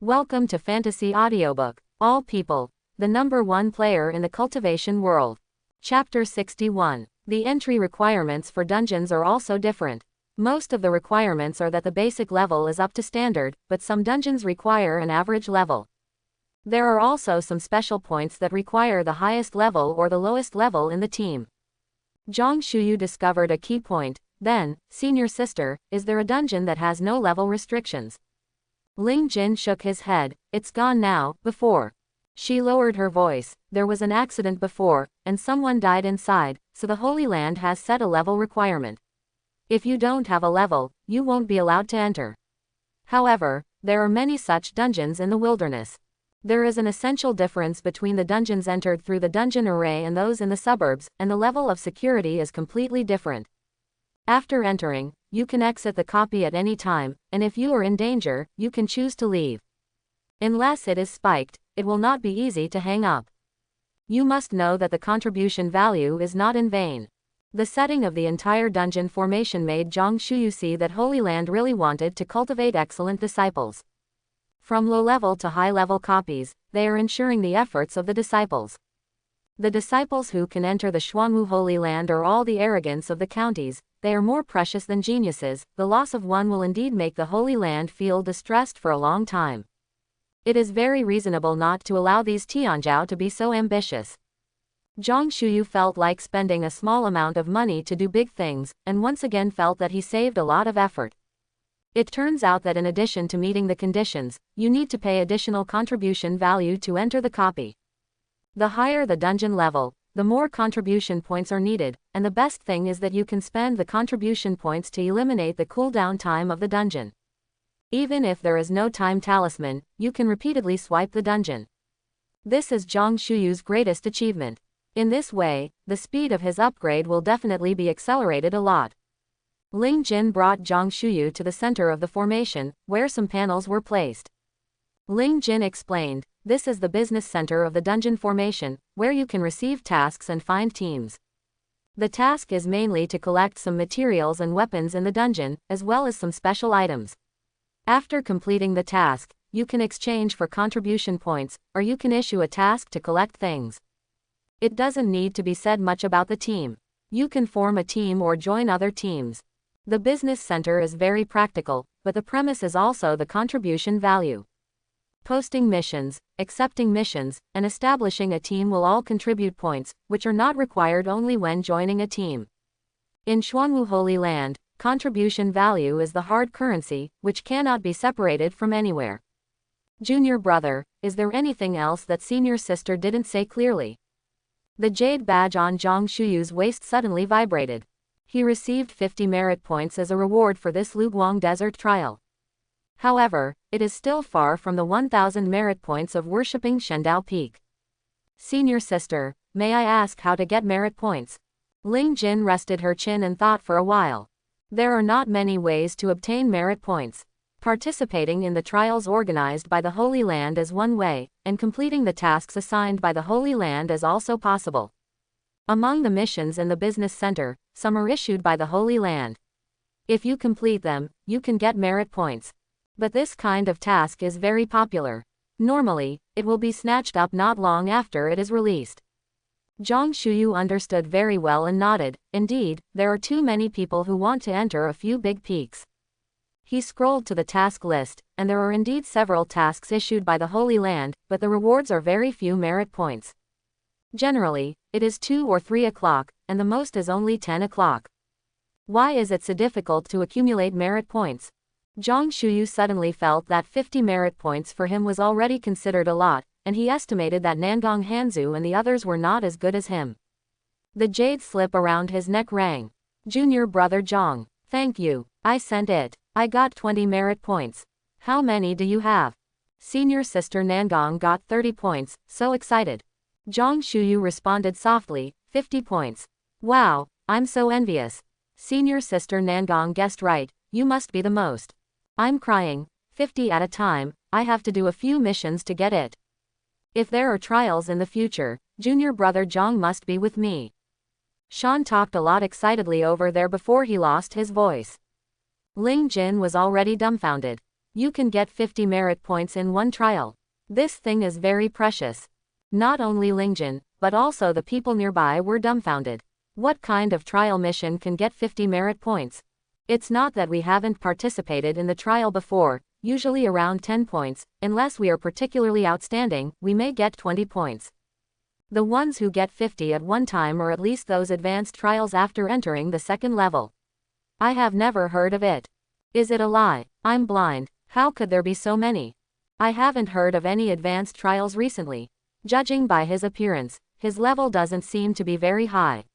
Welcome to Fantasy Audiobook. All people. The #1 player in the cultivation world. Chapter 61. The entry requirements for dungeons are also different. Most of the requirements are that the basic level is up to standard, but some dungeons require an average level. There are also some special points that require the highest level or the lowest level in the team. Zhang Shuyu discovered a key point. Then, senior sister, is there a dungeon that has no level restrictions? Ling Jin shook his head. It's gone now. Before. She lowered her voice. There was an accident before, and someone died inside, so the Holy Land has set a level requirement. If you don't have a level, you won't be allowed to enter. However, there are many such dungeons in the wilderness. There is an essential difference between the dungeons entered through the dungeon array and those in the suburbs, and the level of security is completely different. After entering, you can exit the copy at any time, and if you are in danger, you can choose to leave. Unless it is spiked, it will not be easy to hang up. You must know that the contribution value is not in vain. The setting of the entire dungeon formation made Zhang Shuyu see that Holy Land really wanted to cultivate excellent disciples. From low-level to high-level copies, they are ensuring the efforts of the disciples. The disciples who can enter the Xuanwu Holy Land are all the arrogance of the counties. They are more precious than geniuses. The loss of one will indeed make the Holy Land feel distressed for a long time. It is very reasonable not to allow these Tianjiao to be so ambitious. Zhang Shuyu felt like spending a small amount of money to do big things, and once again felt that he saved a lot of effort. It turns out that in addition to meeting the conditions, you need to pay additional contribution value to enter the copy. The higher the dungeon level, the more contribution points are needed, and the best thing is that you can spend the contribution points to eliminate the cooldown time of the dungeon. Even if there is no time talisman, you can repeatedly swipe the dungeon. This is Zhang Shuyu's greatest achievement. In this way, the speed of his upgrade will definitely be accelerated a lot. Ling Jin brought Zhang Shuyu to the center of the formation, where some panels were placed. Ling Jin explained, this is the business center of the dungeon formation, where you can receive tasks and find teams. The task is mainly to collect some materials and weapons in the dungeon, as well as some special items. After completing the task, you can exchange for contribution points, or you can issue a task to collect things. It doesn't need to be said much about the team. You can form a team or join other teams. The business center is very practical, but the premise is also the contribution value. Posting missions, accepting missions, and establishing a team will all contribute points, which are not required only when joining a team. In Xuanwu Holy Land, contribution value is the hard currency, which cannot be separated from anywhere. Junior brother, is there anything else that senior sister didn't say clearly? The jade badge on Zhang Shuyu's waist suddenly vibrated. He received 50 merit points as a reward for this Luguang Desert trial. However, it is still far from the 1,000 merit points of worshipping Shendao Peak. Senior sister, may I ask how to get merit points? Ling Jin rested her chin and thought for a while. There are not many ways to obtain merit points. Participating in the trials organized by the Holy Land is one way, and completing the tasks assigned by the Holy Land is also possible. Among the missions in the business center, some are issued by the Holy Land. If you complete them, you can get merit points. But this kind of task is very popular. Normally, it will be snatched up not long after it is released. Zhang Shuyu understood very well and nodded. Indeed, there are too many people who want to enter a few big peaks. He scrolled to the task list, and there are indeed several tasks issued by the Holy Land, but the rewards are very few merit points. Generally, it is 2 or 3 o'clock, and the most is only 10 o'clock. Why is it so difficult to accumulate merit points? Zhang Shuyu suddenly felt that 50 merit points for him was already considered a lot, and he estimated that Nangong Hanzu and the others were not as good as him. The jade slip around his neck rang. Junior brother Zhang, thank you. I sent it. I got 20 merit points. How many do you have? Senior sister Nangong got 30 points, so excited. Zhang Shuyu responded softly, 50 points. Wow, I'm so envious. Senior sister Nangong guessed right, you must be the most. I'm crying, 50 at a time, I have to do a few missions to get it. If there are trials in the future, junior brother Zhang must be with me. Sean talked a lot excitedly over there before he lost his voice. Ling Jin was already dumbfounded. You can get 50 merit points in one trial. This thing is very precious. Not only Lingjin, but also the people nearby were dumbfounded. What kind of trial mission can get 50 merit points? It's not that we haven't participated in the trial before, usually around 10 points, unless we are particularly outstanding, we may get 20 points. The ones who get 50 at one time are at least those advanced trials after entering the second level. I have never heard of it. Is it a lie? I'm blind. How could there be so many? I haven't heard of any advanced trials recently. Judging by his appearance, his level doesn't seem to be very high.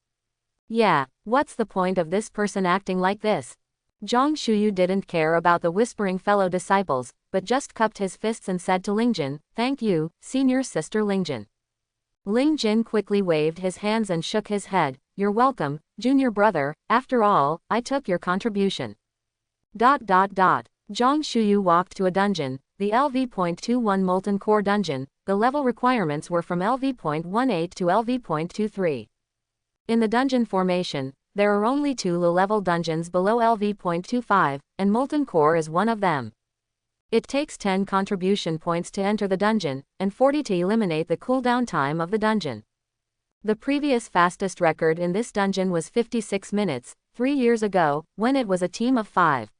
Yeah, what's the point of this person acting like this? Zhang Shuyu didn't care about the whispering fellow disciples, but just cupped his fists and said to Lingjin, "Thank you, senior sister Lingjin." Lingjin quickly waved his hands and shook his head. "You're welcome, junior brother, after all, I took your contribution." Zhang Shuyu walked to a dungeon, the LV.21 Molten Core dungeon. The level requirements were from LV.18 to LV.23. In the dungeon formation, there are only 2 low-level dungeons below LV.25, and Molten Core is one of them. It takes 10 contribution points to enter the dungeon, and 40 to eliminate the cooldown time of the dungeon. The previous fastest record in this dungeon was 56 minutes, 3 years ago, when it was a team of 5.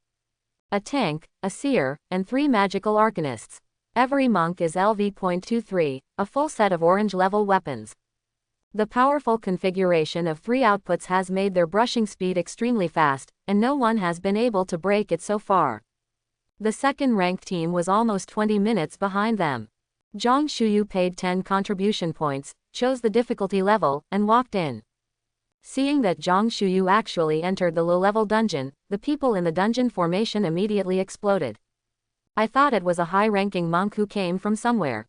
A tank, a seer, and 3 magical arcanists. Every monk is LV.23, a full set of orange-level weapons. The powerful configuration of 3 outputs has made their brushing speed extremely fast, and no one has been able to break it so far. The second-ranked team was almost 20 minutes behind them. Zhang Shuyu paid 10 contribution points, chose the difficulty level, and walked in. Seeing that Zhang Shuyu actually entered the low-level dungeon, the people in the dungeon formation immediately exploded. I thought it was a high-ranking monk who came from somewhere.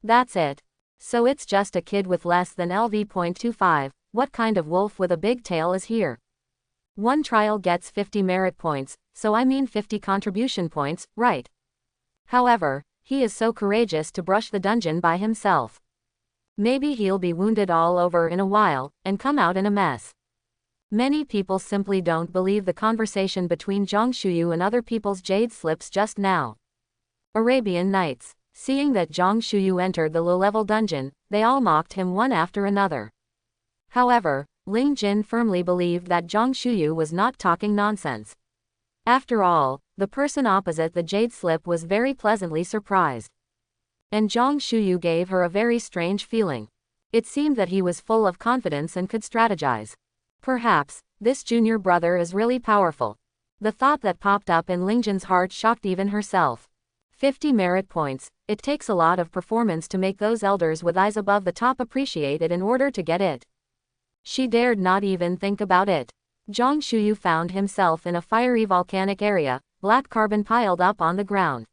That's it. So it's just a kid with less than LV.25, what kind of wolf with a big tail is here? One trial gets 50 merit points, so I mean 50 contribution points, right? However, he is so courageous to brush the dungeon by himself. Maybe he'll be wounded all over in a while, and come out in a mess. Many people simply don't believe the conversation between Zhang Shuyu and other people's jade slips just now. Arabian Nights. Seeing that Zhang Shuyu entered the low-level dungeon, they all mocked him one after another. However, Lingjin firmly believed that Zhang Shuyu was not talking nonsense. After all, the person opposite the jade slip was very pleasantly surprised. And Zhang Shuyu gave her a very strange feeling. It seemed that he was full of confidence and could strategize. Perhaps, this junior brother is really powerful. The thought that popped up in Lingjin's heart shocked even herself. 50 merit points, it takes a lot of performance to make those elders with eyes above the top appreciate it in order to get it. She dared not even think about it. Zhang Shuyu found himself in a fiery volcanic area, black carbon piled up on the ground.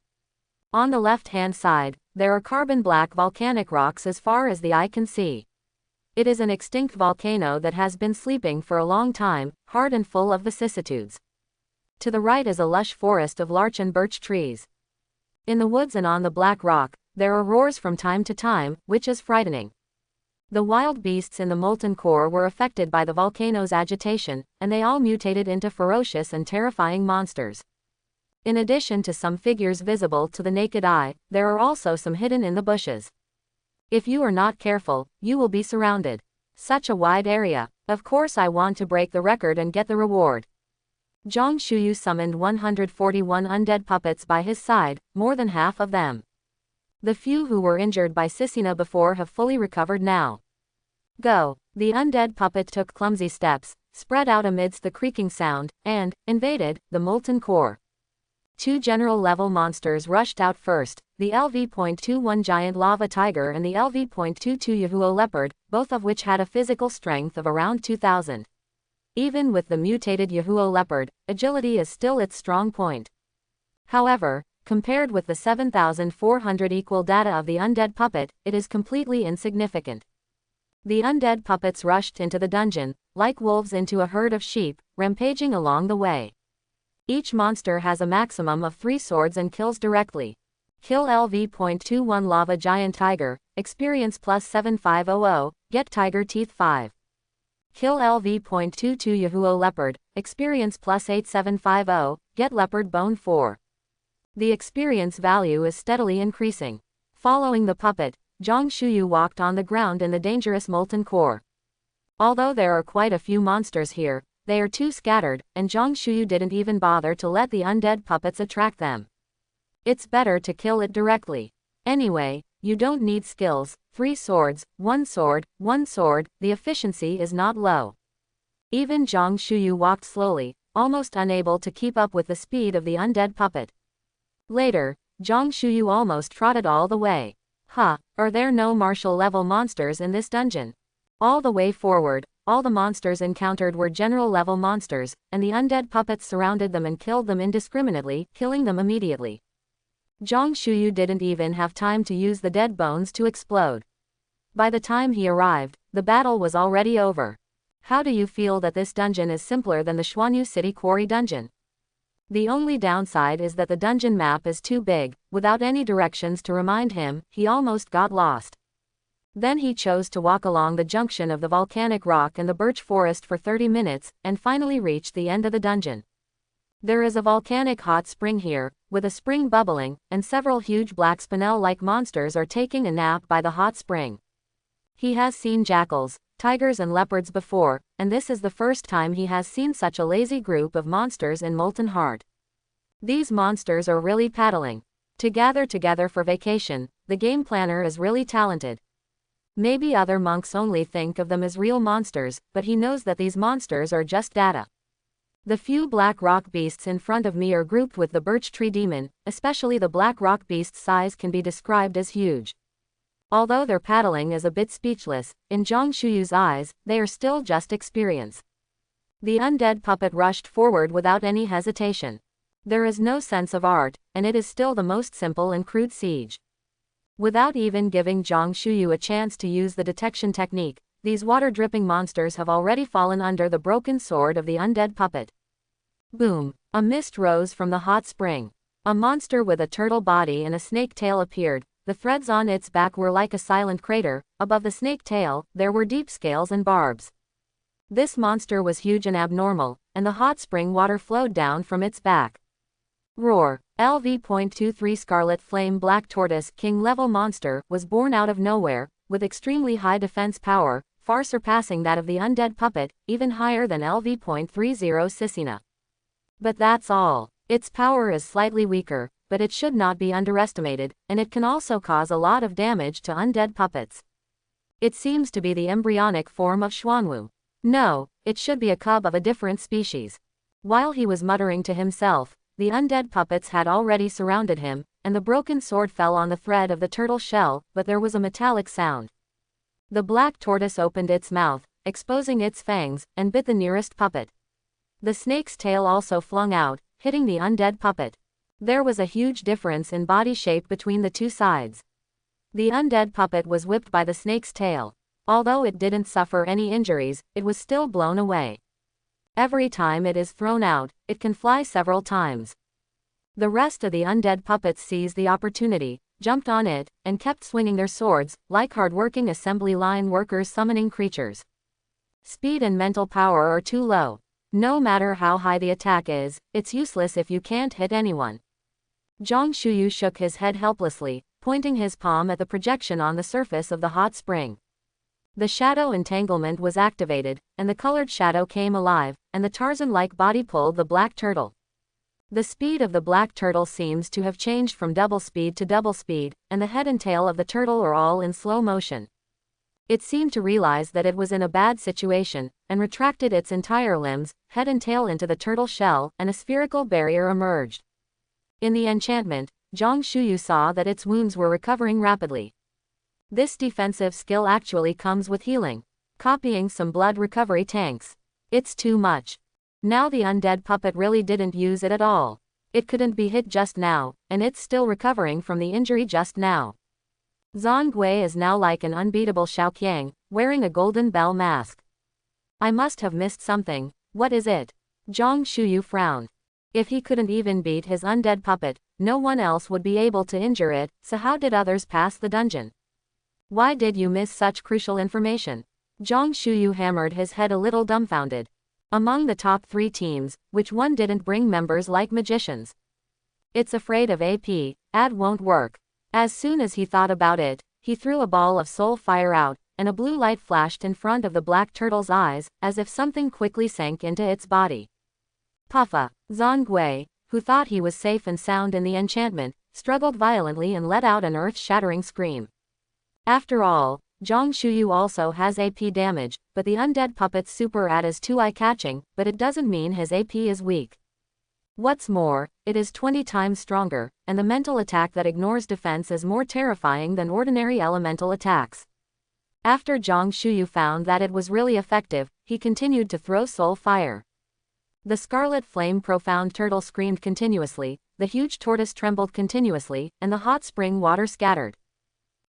On the left-hand side, there are carbon black volcanic rocks as far as the eye can see. It is an extinct volcano that has been sleeping for a long time, hard and full of vicissitudes. To the right is a lush forest of larch and birch trees. In the woods and on the black rock, there are roars from time to time, which is frightening. The wild beasts in the molten core were affected by the volcano's agitation, and they all mutated into ferocious and terrifying monsters. In addition to some figures visible to the naked eye, there are also some hidden in the bushes. If you are not careful, you will be surrounded. Such a wide area. Of course I want to break the record and get the reward. Zhang Shuyu summoned 141 undead puppets by his side, more than half of them. The few who were injured by Sisina before have fully recovered now. Go! The undead puppet took clumsy steps, spread out amidst the creaking sound, and invaded the molten core. 2 general-level monsters rushed out first, the LV.21 giant lava tiger and the LV.22 Yahuo leopard, both of which had a physical strength of around 2000. Even with the mutated Yahuo leopard, agility is still its strong point. However, compared with the 7,400 equal data of the undead puppet, it is completely insignificant. The undead puppets rushed into the dungeon, like wolves into a herd of sheep, rampaging along the way. Each monster has a maximum of 3 swords and kills directly. Kill LV.21 Lava Giant Tiger, experience plus 7500, get Tiger Teeth 5. Kill LV.22 Yahuo Leopard, experience plus 8750, get Leopard Bone 4. The experience value is steadily increasing. Following the puppet, Zhang Shuyu walked on the ground in the dangerous molten core. Although there are quite a few monsters here, they are too scattered, and Zhang Shuyu didn't even bother to let the undead puppets attract them. It's better to kill it directly. Anyway, you don't need skills, 3 swords, 1 sword, the efficiency is not low. Even Zhang Shuyu walked slowly, almost unable to keep up with the speed of the undead puppet. Later, Zhang Shuyu almost trotted all the way. Are there no martial level monsters in this dungeon? All the way forward, all the monsters encountered were general level monsters, and the undead puppets surrounded them and killed them indiscriminately, killing them immediately. Zhang Shuyu didn't even have time to use the dead bones to explode. By the time he arrived, the battle was already over. How do you feel that this dungeon is simpler than the Xuanyu City Quarry dungeon? The only downside is that the dungeon map is too big, without any directions to remind him, he almost got lost. Then he chose to walk along the junction of the volcanic rock and the birch forest for 30 minutes, and finally reached the end of the dungeon. There is a volcanic hot spring here, with a spring bubbling, and several huge black spinel-like monsters are taking a nap by the hot spring. He has seen jackals, tigers and leopards before, and this is the first time he has seen such a lazy group of monsters in Molten Heart. These monsters are really paddling. To gather together for vacation, the game planner is really talented. Maybe other monks only think of them as real monsters, but he knows that these monsters are just data. The few black rock beasts in front of me are grouped with the birch tree demon, especially the black rock beast's size can be described as huge. Although their paddling is a bit speechless, in Zhang Shuyu's eyes, they are still just experience. The undead puppet rushed forward without any hesitation. There is no sense of art, and it is still the most simple and crude siege. Without even giving Zhang Shuyu a chance to use the detection technique, these water-dripping monsters have already fallen under the broken sword of the undead puppet. Boom! A mist rose from the hot spring. A monster with a turtle body and a snake tail appeared. The threads on its back were like a silent crater. Above the snake tail, there were deep scales and barbs. This monster was huge and abnormal, and the hot spring water flowed down from its back. Roar! LV.23 Scarlet Flame Black Tortoise King level monster was born out of nowhere, with extremely high defense power, far surpassing that of the undead puppet, even higher than LV.30 Sissina. But that's all. Its power is slightly weaker, but it should not be underestimated, and it can also cause a lot of damage to undead puppets. It seems to be the embryonic form of Xuanwu. No, it should be a cub of a different species. While he was muttering to himself, the undead puppets had already surrounded him, and the broken sword fell on the thread of the turtle shell, but there was a metallic sound. The black tortoise opened its mouth, exposing its fangs, and bit the nearest puppet. The snake's tail also flung out, hitting the undead puppet. There was a huge difference in body shape between the two sides. The undead puppet was whipped by the snake's tail. Although it didn't suffer any injuries, it was still blown away. Every time it is thrown out, it can fly several times. The rest of the undead puppets seized the opportunity, jumped on it, and kept swinging their swords, like hard-working assembly line workers summoning creatures. Speed and mental power are too low. No matter how high the attack is, it's useless if you can't hit anyone. Zhang Shuyu shook his head helplessly, pointing his palm at the projection on the surface of the hot spring. The shadow entanglement was activated, and the colored shadow came alive, and the Tarzan-like body pulled the black turtle. The speed of the black turtle seems to have changed from double speed to double speed, and the head and tail of the turtle are all in slow motion. It seemed to realize that it was in a bad situation, and retracted its entire limbs, head and tail into the turtle shell, and a spherical barrier emerged. In the enchantment, Zhang Shuyu saw that its wounds were recovering rapidly. This defensive skill actually comes with healing. Copying some blood recovery tanks. It's too much. Now the undead puppet really didn't use it at all. It couldn't be hit just now, and it's still recovering from the injury just now. Zhang Gui is now like an unbeatable Xiaoqiang, wearing a golden bell mask. I must have missed something. What is it? Zhang Shuyu frowned. If he couldn't even beat his undead puppet, no one else would be able to injure it, so how did others pass the dungeon? Why did you miss such crucial information? Zhang Shuyu hammered his head a little dumbfounded. Among the top 3 teams, which one didn't bring members like magicians? It's afraid of AP, ad won't work. As soon as he thought about it, he threw a ball of soul fire out, and a blue light flashed in front of the black turtle's eyes, as if something quickly sank into its body. Puffa, Zongwei, who thought he was safe and sound in the enchantment, struggled violently and let out an earth-shattering scream. After all, Zhang Shuyu also has AP damage, but the undead puppet's super ad is too eye-catching, but it doesn't mean his AP is weak. What's more, it is 20 times stronger, and the mental attack that ignores defense is more terrifying than ordinary elemental attacks. After Zhang Shuyu found that it was really effective, he continued to throw soul fire. The scarlet flame profound turtle screamed continuously, the huge tortoise trembled continuously, and the hot spring water scattered.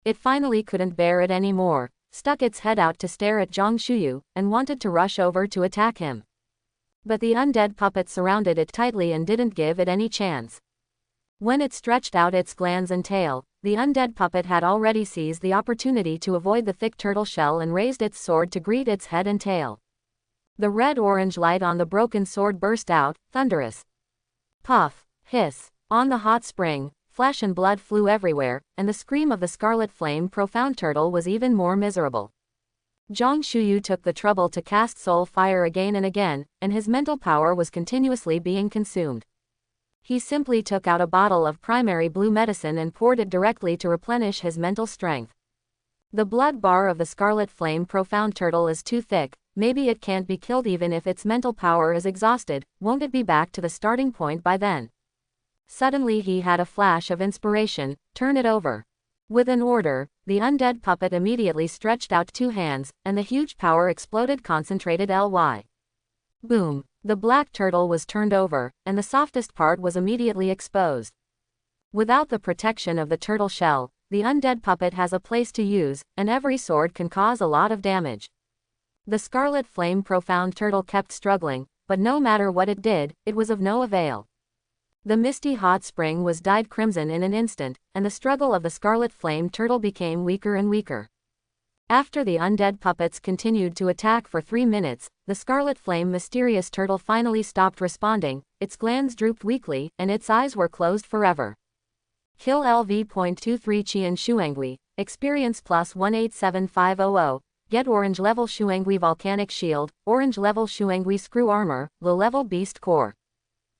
It finally couldn't bear it anymore, stuck its head out to stare at Zhang Shuyu, and wanted to rush over to attack him. But the undead puppet surrounded it tightly and didn't give it any chance. When it stretched out its glands and tail, the undead puppet had already seized the opportunity to avoid the thick turtle shell and raised its sword to greet its head and tail. The red-orange light on the broken sword burst out, thunderous. Puff, hiss, on the hot spring, flesh and blood flew everywhere, and the scream of the scarlet flame profound turtle was even more miserable. Zhang Shuyu took the trouble to cast soul fire again and again, and his mental power was continuously being consumed. He simply took out a bottle of primary blue medicine and poured it directly to replenish his mental strength. The blood bar of the scarlet flame profound turtle is too thick, maybe it can't be killed even if its mental power is exhausted, won't it be back to the starting point by then? Suddenly he had a flash of inspiration, turn it over. With an order, the undead puppet immediately stretched out two hands, and the huge power exploded concentrated ly. Boom, the black turtle was turned over, and the softest part was immediately exposed. Without the protection of the turtle shell, the undead puppet has a place to use, and every sword can cause a lot of damage. The scarlet flame profound turtle kept struggling, but no matter what it did, it was of no avail. The misty hot spring was dyed crimson in an instant, and the struggle of the scarlet flame turtle became weaker and weaker. After the undead puppets continued to attack for 3 minutes, the scarlet flame mysterious turtle finally stopped responding, its glands drooped weakly, and its eyes were closed forever. Kill LV.23 Qian Shuangui, experience plus 187500, get orange level Shuangui volcanic shield, orange level Shuangui screw armor, low level beast core.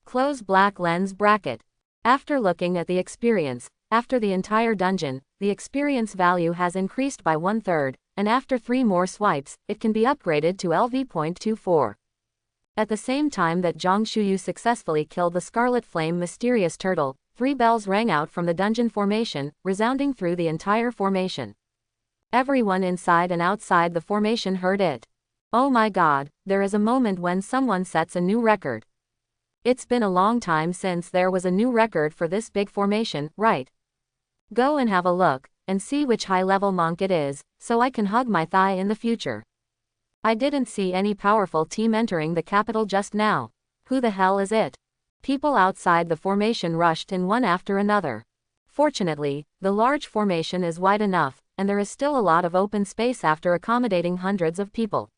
Close black lens bracket. After looking at the experience, after the entire dungeon, the experience value has increased by 1/3, and after 3 more swipes, it can be upgraded to LV.24. At the same time that Zhang Shuyu successfully killed the Scarlet Flame mysterious turtle, 3 bells rang out from the dungeon formation, resounding through the entire formation. Everyone inside and outside the formation heard it. Oh my god, there is a moment when someone sets a new record. It's been a long time since there was a new record for this big formation, right? Go and have a look, and see which high-level monk it is, so I can hug my thigh in the future. I didn't see any powerful team entering the capital just now. Who the hell is it? People outside the formation rushed in one after another. Fortunately, the large formation is wide enough, and there is still a lot of open space after accommodating hundreds of people.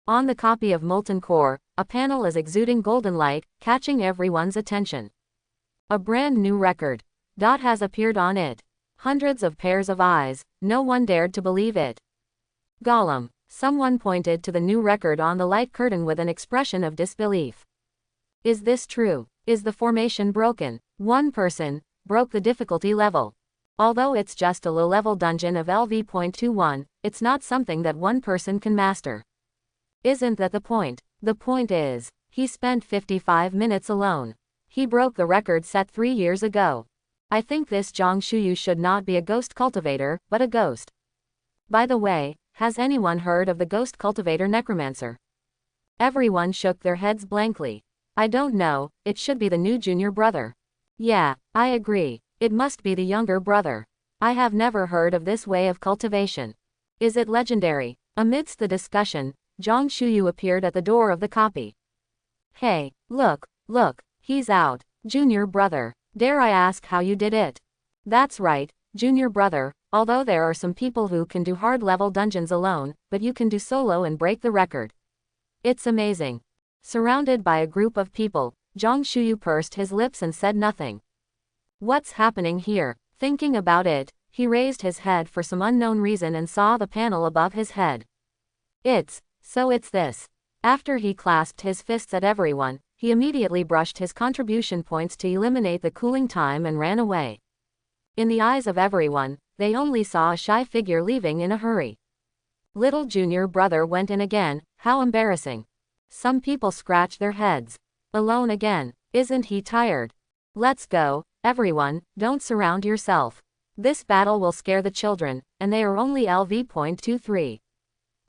On the copy of Molten Core, a panel is exuding golden light, catching everyone's attention. A brand new record. Dot has appeared on it. Hundreds of pairs of eyes, no one dared to believe it. Gollum, someone pointed to the new record on the light curtain with an expression of disbelief. Is this true? Is the formation broken? One person broke the difficulty level. Although it's just a low-level dungeon of LV.21, it's not something that one person can master. Isn't that the point? The point is, he spent 55 minutes alone. He broke the record set 3 years ago. I think this Zhang Shuyu should not be a ghost cultivator, but a ghost. By the way, has anyone heard of the ghost cultivator necromancer? Everyone shook their heads blankly. I don't know, it should be the new junior brother. Yeah, I agree, it must be the younger brother. I have never heard of this way of cultivation. Is it legendary? Amidst the discussion, Zhang Shuyu appeared at the door of the copy. Hey, look, he's out, junior brother. Dare I ask how you did it? That's right, junior brother, although there are some people who can do hard-level dungeons alone, but you can do solo and break the record. It's amazing. Surrounded by a group of people, Zhang Shuyu pursed his lips and said nothing. What's happening here? Thinking about it, he raised his head for some unknown reason and saw the panel above his head. It's this. After he clasped his fists at everyone, he immediately brushed his contribution points to eliminate the cooling time and ran away. In the eyes of everyone, they only saw a shy figure leaving in a hurry. Little junior brother went in again, how embarrassing. Some people scratched their heads. Alone again, isn't he tired? Let's go, everyone, don't surround yourself. This battle will scare the children, and they are only LV.23.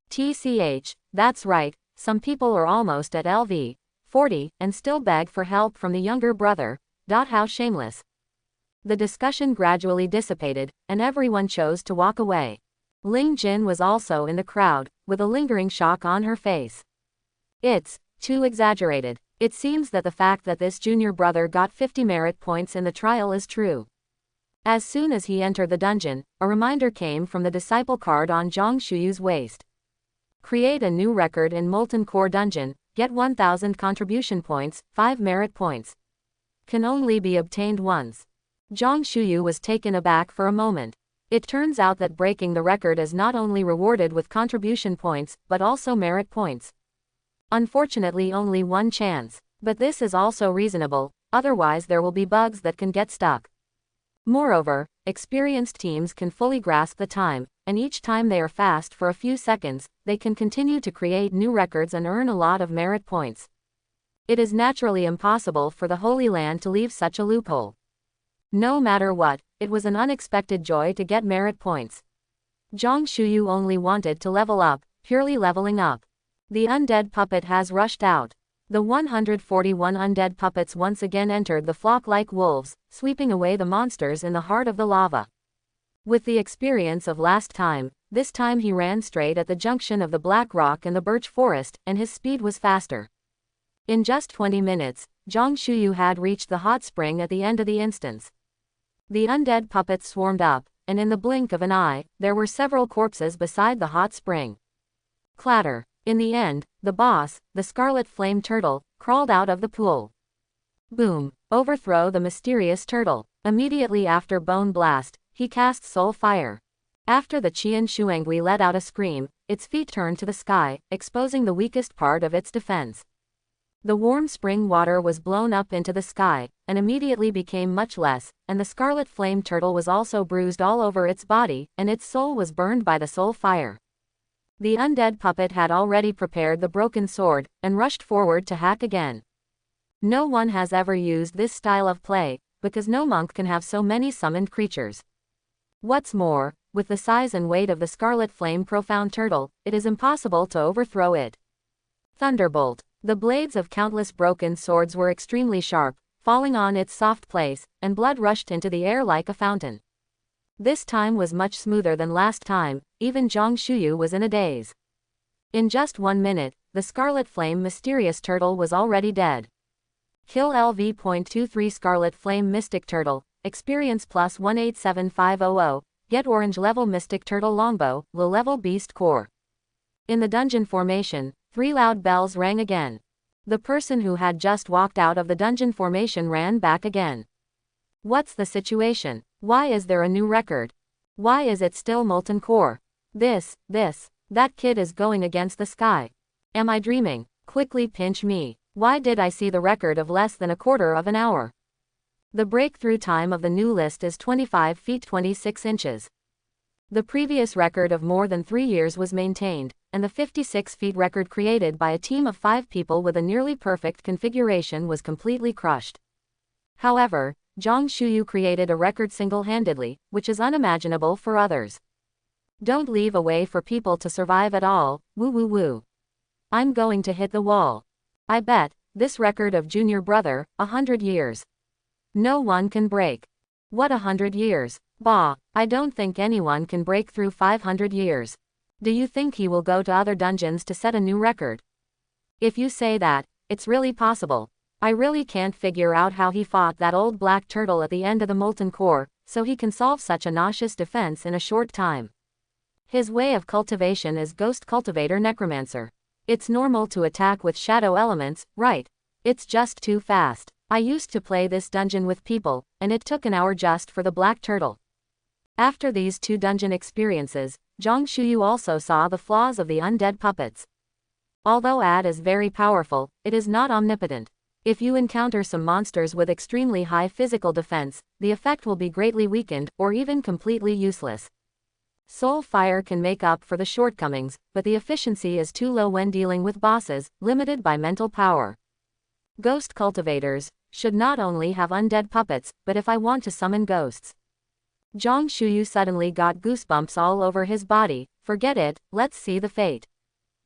TCH, that's right, some people are almost at LV.40 and still beg for help from the younger brother. How shameless. The discussion gradually dissipated, and everyone chose to walk away. Ling Jin was also in the crowd, with a lingering shock on her face. It's too exaggerated. It seems that the fact that this junior brother got 50 merit points in the trial is true. As soon as he entered the dungeon, a reminder came from the disciple card on Zhang Shuyu's waist. Create a new record in Molten Core Dungeon, get 1000 contribution points, 5 merit points. Can only be obtained once. Zhang Shuyu was taken aback for a moment. It turns out that breaking the record is not only rewarded with contribution points, but also merit points. Unfortunately only one chance, but this is also reasonable, otherwise there will be bugs that can get stuck. Moreover, experienced teams can fully grasp the time, and each time they are fast for a few seconds, they can continue to create new records and earn a lot of merit points. It is naturally impossible for the Holy Land to leave such a loophole. No matter what, it was an unexpected joy to get merit points. Zhang Shuyu only wanted to level up, purely leveling up. The undead puppet has rushed out. The 141 undead puppets once again entered the flock like wolves, sweeping away the monsters in the heart of the lava. With the experience of last time, this time he ran straight at the junction of the Black Rock and the Birch Forest, and his speed was faster. In just 20 minutes, Zhang Shuyu had reached the hot spring at the end of the instance. The undead puppets swarmed up, and in the blink of an eye, there were several corpses beside the hot spring. Clatter. In the end, the boss, the Scarlet Flame Turtle, crawled out of the pool. Boom. Overthrow the mysterious turtle. Immediately after Bone Blast, he cast Soul Fire. After the Qian Shuangui let out a scream, its feet turned to the sky, exposing the weakest part of its defense. The warm spring water was blown up into the sky, and immediately became much less, and the Scarlet Flame Turtle was also bruised all over its body, and its soul was burned by the soul fire. The undead puppet had already prepared the broken sword, and rushed forward to hack again. No one has ever used this style of play, because no monk can have so many summoned creatures. What's more, with the size and weight of the Scarlet Flame Profound Turtle, it is impossible to overthrow it. Thunderbolt. The blades of countless broken swords were extremely sharp, falling on its soft place, and blood rushed into the air like a fountain. This time was much smoother than last time, even Zhang Shuyu was in a daze. In just 1 minute, the Scarlet Flame Mysterious Turtle was already dead. Kill LV.23 Scarlet Flame Mystic Turtle, experience plus 187500, get Orange Level Mystic Turtle Longbow, Low Level Beast Core. In the dungeon formation, 3 loud bells rang again. The person who had just walked out of the dungeon formation ran back again. What's the situation? Why is there a new record? Why is it still Molten Core? That kid is going against the sky. Am I dreaming? Quickly pinch me. Why did I see the record of less than a quarter of an hour? The breakthrough time of the new list is 25 feet 26 inches. The previous record of more than 3 years was maintained, and the 56 feet record created by a team of 5 people with a nearly perfect configuration was completely crushed. However, Zhang Shuyu created a record single-handedly, which is unimaginable for others. Don't leave a way for people to survive at all, woo woo woo. I'm going to hit the wall. I bet, this record of junior brother, 100 years. No one can break. What 100 years? Bah, I don't think anyone can break through 500 years. Do you think he will go to other dungeons to set a new record? If you say that, it's really possible. I really can't figure out how he fought that old black turtle at the end of the Molten Core, so he can solve such a nauseous defense in a short time. His way of cultivation is Ghost Cultivator Necromancer. It's normal to attack with shadow elements, right? It's just too fast. I used to play this dungeon with people, and it took an hour just for the black turtle. After these 2 dungeon experiences, Zhang Shuyu also saw the flaws of the undead puppets. Although AD is very powerful, it is not omnipotent. If you encounter some monsters with extremely high physical defense, the effect will be greatly weakened, or even completely useless. Soul Fire can make up for the shortcomings, but the efficiency is too low when dealing with bosses, limited by mental power. Ghost cultivators should not only have undead puppets, but if I want to summon ghosts. Zhang Shuyu suddenly got goosebumps all over his body. Forget it, let's see the fate.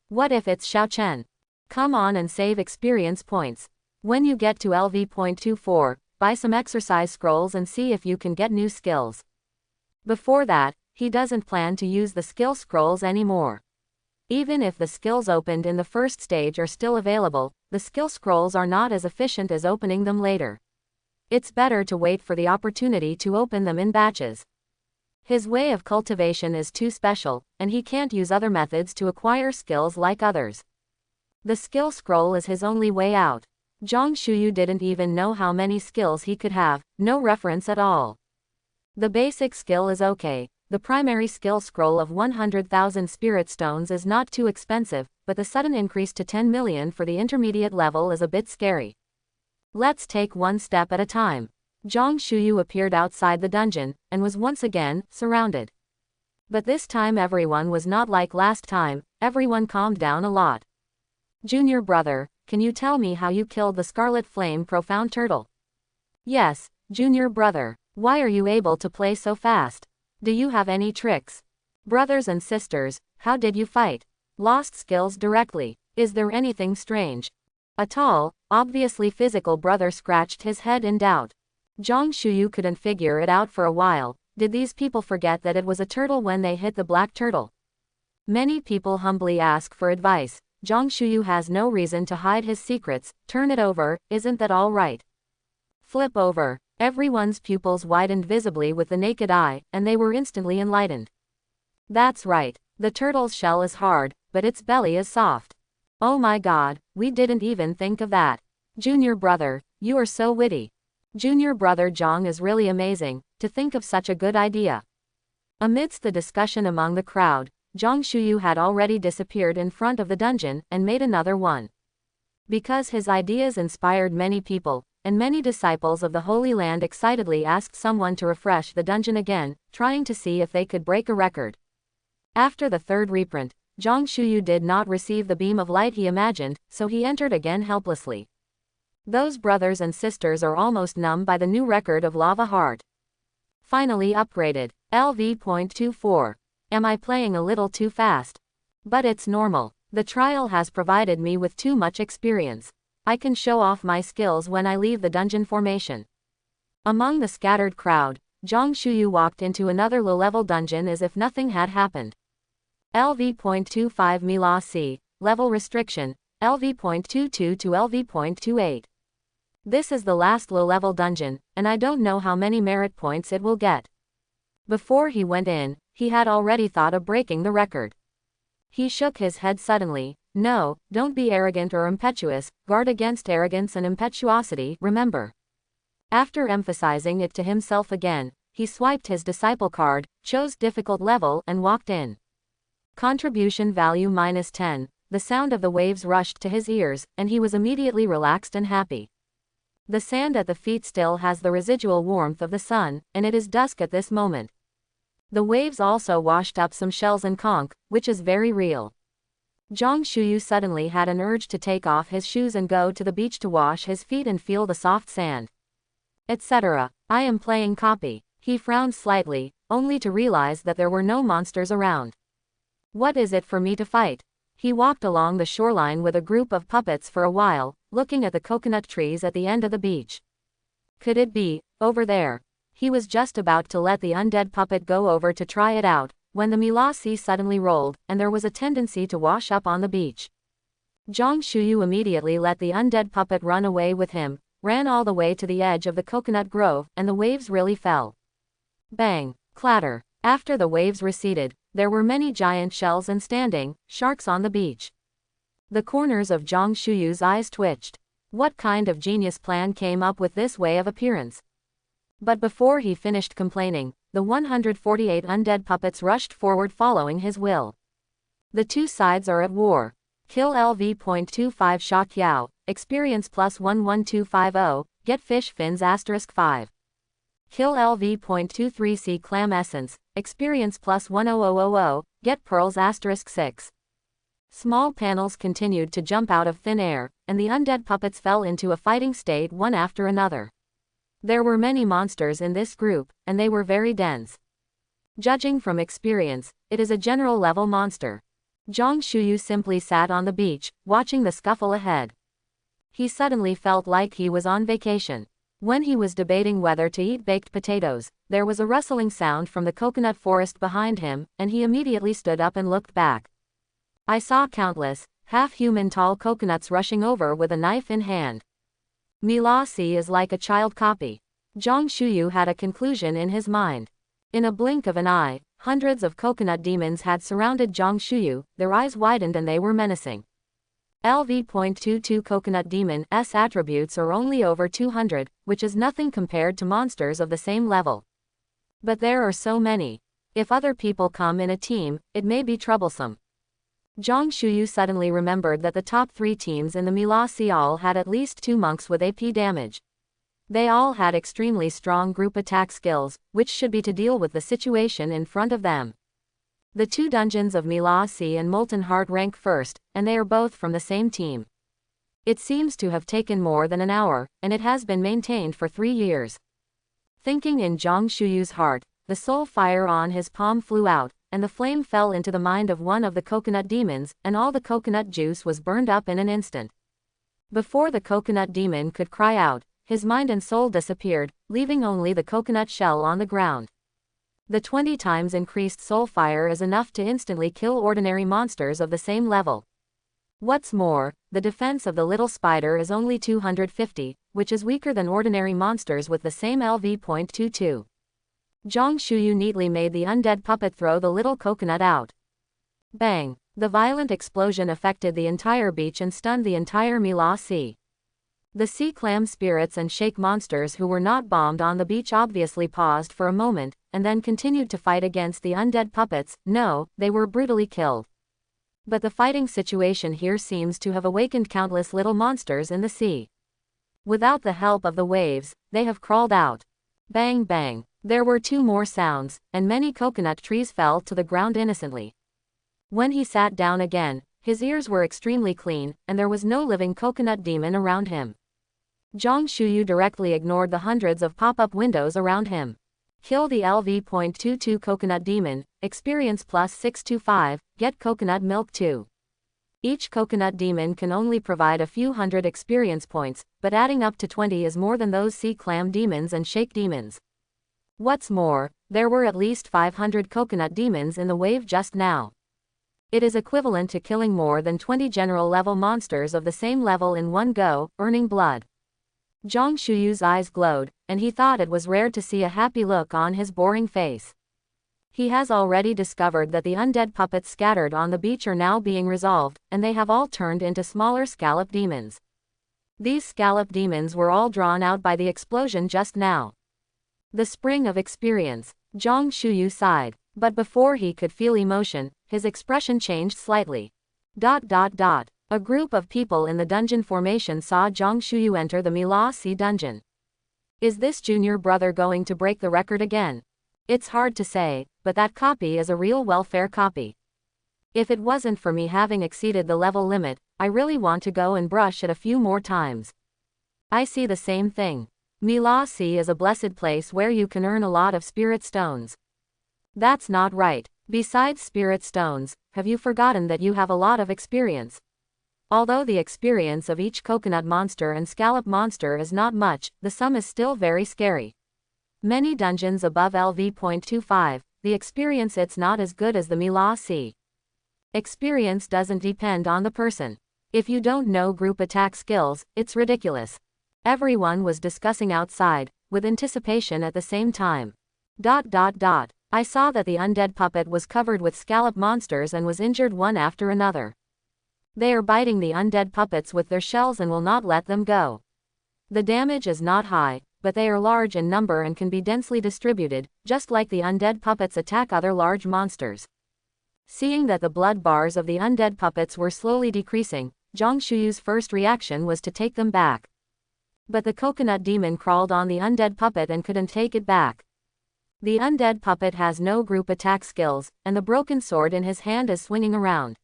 What if it's Xiao Chen? Come on and save experience points. When you get to LV.24, buy some exercise scrolls and see if you can get new skills. Before that, he doesn't plan to use the skill scrolls anymore. Even if the skills opened in the first stage are still available, the skill scrolls are not as efficient as opening them later. It's better to wait for the opportunity to open them in batches. His way of cultivation is too special, and he can't use other methods to acquire skills like others. The skill scroll is his only way out. Zhang Shuyu didn't even know how many skills he could have, no reference at all. The basic skill is okay. The primary skill scroll of 100,000 spirit stones is not too expensive, but the sudden increase to 10 million for the intermediate level is a bit scary. Let's take one step at a time. Zhang Shuyu appeared outside the dungeon, and was once again surrounded. But this time everyone was not like last time, everyone calmed down a lot. Junior brother, can you tell me how you killed the Scarlet Flame Profound Turtle? Yes, junior brother. Why are you able to play so fast? Do you have any tricks? Brothers and sisters, how did you fight? Lost skills directly. Is there anything strange? A tall, obviously physical brother scratched his head in doubt. Zhang Shuyu couldn't figure it out for a while. Did these people forget that it was a turtle when they hit the black turtle? Many people humbly ask for advice. Zhang Shuyu has no reason to hide his secrets. Turn it over, isn't that all right? Flip over. Everyone's pupils widened visibly with the naked eye, and they were instantly enlightened. That's right. The turtle's shell is hard, but its belly is soft. Oh my god, we didn't even think of that. Junior brother, you are so witty. Junior brother Zhang is really amazing, to think of such a good idea. Amidst the discussion among the crowd, Zhang Shuyu had already disappeared in front of the dungeon, and made another one. Because his ideas inspired many people, and many disciples of the Holy Land excitedly asked someone to refresh the dungeon again, trying to see if they could break a record. After the 3rd reprint, Zhang Shuyu did not receive the beam of light he imagined, so he entered again helplessly. Those brothers and sisters are almost numb by the new record of Lava Heart. Finally upgraded. LV.24. Am I playing a little too fast? But it's normal. The trial has provided me with too much experience. I can show off my skills when I leave the dungeon formation. Among the scattered crowd, Zhang Shuyu walked into another low-level dungeon as if nothing had happened. LV.25 Mila C. Level restriction, LV.22 to LV.28. This is the last low-level dungeon, and I don't know how many merit points it will get. Before he went in, he had already thought of breaking the record. He shook his head suddenly. No, don't be arrogant or impetuous, guard against arrogance and impetuosity, remember. After emphasizing it to himself again, he swiped his disciple card, chose difficult level, and walked in. Contribution value -10, the sound of the waves rushed to his ears, and he was immediately relaxed and happy. The sand at the feet still has the residual warmth of the sun, and it is dusk at this moment. The waves also washed up some shells and conch, which is very real. Zhang Shuyu suddenly had an urge to take off his shoes and go to the beach to wash his feet and feel the soft sand. Etc. I am playing copy. He frowned slightly, only to realize that there were no monsters around. What is it for me to fight? He walked along the shoreline with a group of puppets for a while, looking at the coconut trees at the end of the beach. Could it be, over there? He was just about to let the undead puppet go over to try it out, when the Mila sea suddenly rolled, and there was a tendency to wash up on the beach. Zhang Shuyu immediately let the undead puppet run away with him, ran all the way to the edge of the coconut grove, and the waves really fell. Bang! Clatter! After the waves receded, there were many giant shells and standing sharks on the beach. The corners of Zhang Shuyu's eyes twitched. What kind of genius plan came up with this way of appearance? But before he finished complaining, the 148 undead puppets rushed forward following his will. The two sides are at war. Kill LV.25 Shock Yao, experience plus 11250, get fish fins *5. Kill LV.23 Clam Essence, experience plus 10000, get pearls *6. Small panels continued to jump out of thin air, and the undead puppets fell into a fighting state one after another. There were many monsters in this group, and they were very dense. Judging from experience, it is a general level monster. Zhang Shuyu simply sat on the beach, watching the scuffle ahead. He suddenly felt like he was on vacation. When he was debating whether to eat baked potatoes, there was a rustling sound from the coconut forest behind him, and he immediately stood up and looked back. I saw countless, half-human tall coconuts rushing over with a knife in hand. Milasi is like a child copy. Zhang Shuyu had a conclusion in his mind. In a blink of an eye, hundreds of coconut demons had surrounded Zhang Shuyu, their eyes widened and they were menacing. LV.22 Coconut Demon's attributes are only over 200, which is nothing compared to monsters of the same level. But there are so many. If other people come in a team, it may be troublesome. Zhang Shuyu suddenly remembered that the top 3 teams in the Milasi all had at least 2 monks with AP damage. They all had extremely strong group attack skills, which should be to deal with the situation in front of them. The 2 dungeons of Milasi and Molten Heart rank first, and they are both from the same team. It seems to have taken more than an hour, and it has been maintained for 3 years. Thinking in Zhang Shuyu's heart, the soul fire on his palm flew out, and the flame fell into the mind of one of the coconut demons, and all the coconut juice was burned up in an instant. Before the coconut demon could cry out, his mind and soul disappeared, leaving only the coconut shell on the ground. The 20 times increased soul fire is enough to instantly kill ordinary monsters of the same level. What's more, the defense of the little spider is only 250, which is weaker than ordinary monsters with the same LV.22. Zhang Shuyu neatly made the undead puppet throw the little coconut out. Bang! The violent explosion affected the entire beach and stunned the entire Milasi. The sea clam spirits and shake monsters who were not bombed on the beach obviously paused for a moment, and then continued to fight against the undead puppets. No, they were brutally killed. But the fighting situation here seems to have awakened countless little monsters in the sea. Without the help of the waves, they have crawled out. Bang bang. There were 2 more sounds, and many coconut trees fell to the ground innocently. When he sat down again, his ears were extremely clean, and there was no living coconut demon around him. Zhang Shuyu directly ignored the hundreds of pop-up windows around him. Kill the LV.22 coconut demon, experience plus 625, get coconut milk 2. Each coconut demon can only provide a few hundred experience points, but adding up to 20 is more than those sea clam demons and shake demons. What's more, there were at least 500 coconut demons in the wave just now. It is equivalent to killing more than 20 general level monsters of the same level in one go, earning blood. Zhang Shuyu's eyes glowed, and he thought it was rare to see a happy look on his boring face. He has already discovered that the undead puppets scattered on the beach are now being resolved, and they have all turned into smaller scallop demons. These scallop demons were all drawn out by the explosion just now. The spring of experience. Zhang Shuyu sighed, but before he could feel emotion, his expression changed slightly. A group of people in the dungeon formation saw Zhang Shuyu enter the Milasi dungeon. Is this junior brother going to break the record again? It's hard to say, but that copy is a real welfare copy. If it wasn't for me having exceeded the level limit, I really want to go and brush it a few more times. I see the same thing. Milasi is a blessed place where you can earn a lot of spirit stones. That's not right. Besides spirit stones, have you forgotten that you have a lot of experience? Although the experience of each coconut monster and scallop monster is not much, the sum is still very scary. Many dungeons above LV.25, the experience it's not as good as the Milasi. Experience doesn't depend on the person. If you don't know group attack skills, it's ridiculous. Everyone was discussing outside, with anticipation at the same time. I saw that the undead puppet was covered with scallop monsters and was injured one after another. They are biting the undead puppets with their shells and will not let them go. The damage is not high, but they are large in number and can be densely distributed, just like the undead puppets attack other large monsters. Seeing that the blood bars of the undead puppets were slowly decreasing, Zhang Shuyu's first reaction was to take them back. But the coconut demon crawled on the undead puppet and couldn't take it back. The undead puppet has no group attack skills, and the broken sword in his hand is swinging around.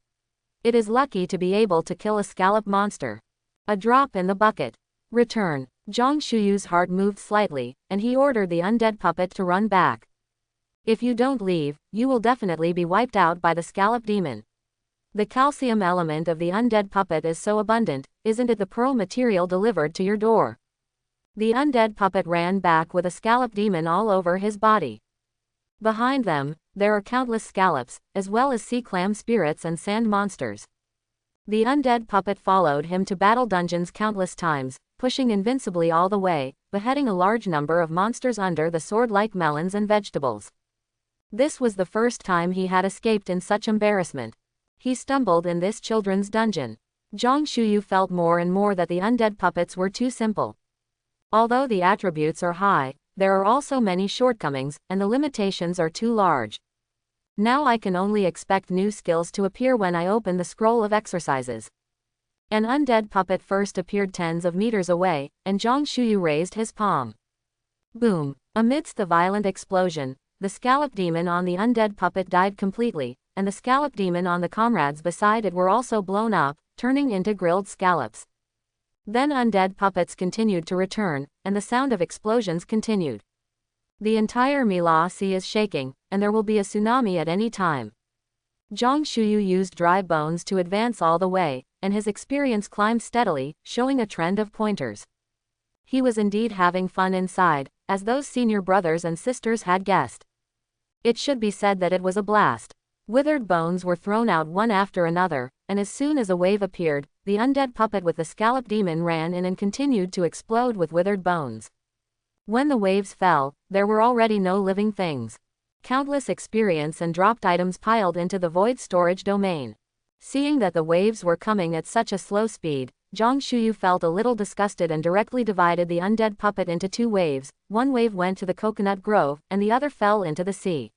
It is lucky to be able to kill a scallop monster. A drop in the bucket. Return. Zhang Shuyu's heart moved slightly, and he ordered the undead puppet to run back. If you don't leave, you will definitely be wiped out by the scallop demon. The calcium element of the undead puppet is so abundant, isn't it the pearl material delivered to your door? The undead puppet ran back with a scallop demon all over his body. Behind them, there are countless scallops, as well as sea clam spirits and sand monsters. The undead puppet followed him to battle dungeons countless times, pushing invincibly all the way, beheading a large number of monsters under the sword-like melons and vegetables. This was the first time he had escaped in such embarrassment. He stumbled in this children's dungeon. Zhang Shuyu felt more and more that the undead puppets were too simple. Although the attributes are high, there are also many shortcomings, and the limitations are too large. Now I can only expect new skills to appear when I open the scroll of exercises. An undead puppet first appeared tens of meters away, and Zhang Shuyu raised his palm. Boom! Amidst the violent explosion, the scallop demon on the undead puppet died completely, and the scallop demon on the comrades beside it were also blown up, turning into grilled scallops. Then undead puppets continued to return, and the sound of explosions continued. The entire Mila Sea is shaking, and there will be a tsunami at any time. Zhang Shuyu used dry bones to advance all the way, and his experience climbed steadily, showing a trend of pointers. He was indeed having fun inside, as those senior brothers and sisters had guessed. It should be said that it was a blast. Withered bones were thrown out one after another, and as soon as a wave appeared, the undead puppet with the scallop demon ran in and continued to explode with withered bones. When the waves fell, there were already no living things. Countless experience and dropped items piled into the void storage domain. Seeing that the waves were coming at such a slow speed, Zhang Shuyu felt a little disgusted and directly divided the undead puppet into two waves. One wave went to the coconut grove, and the other fell into the sea.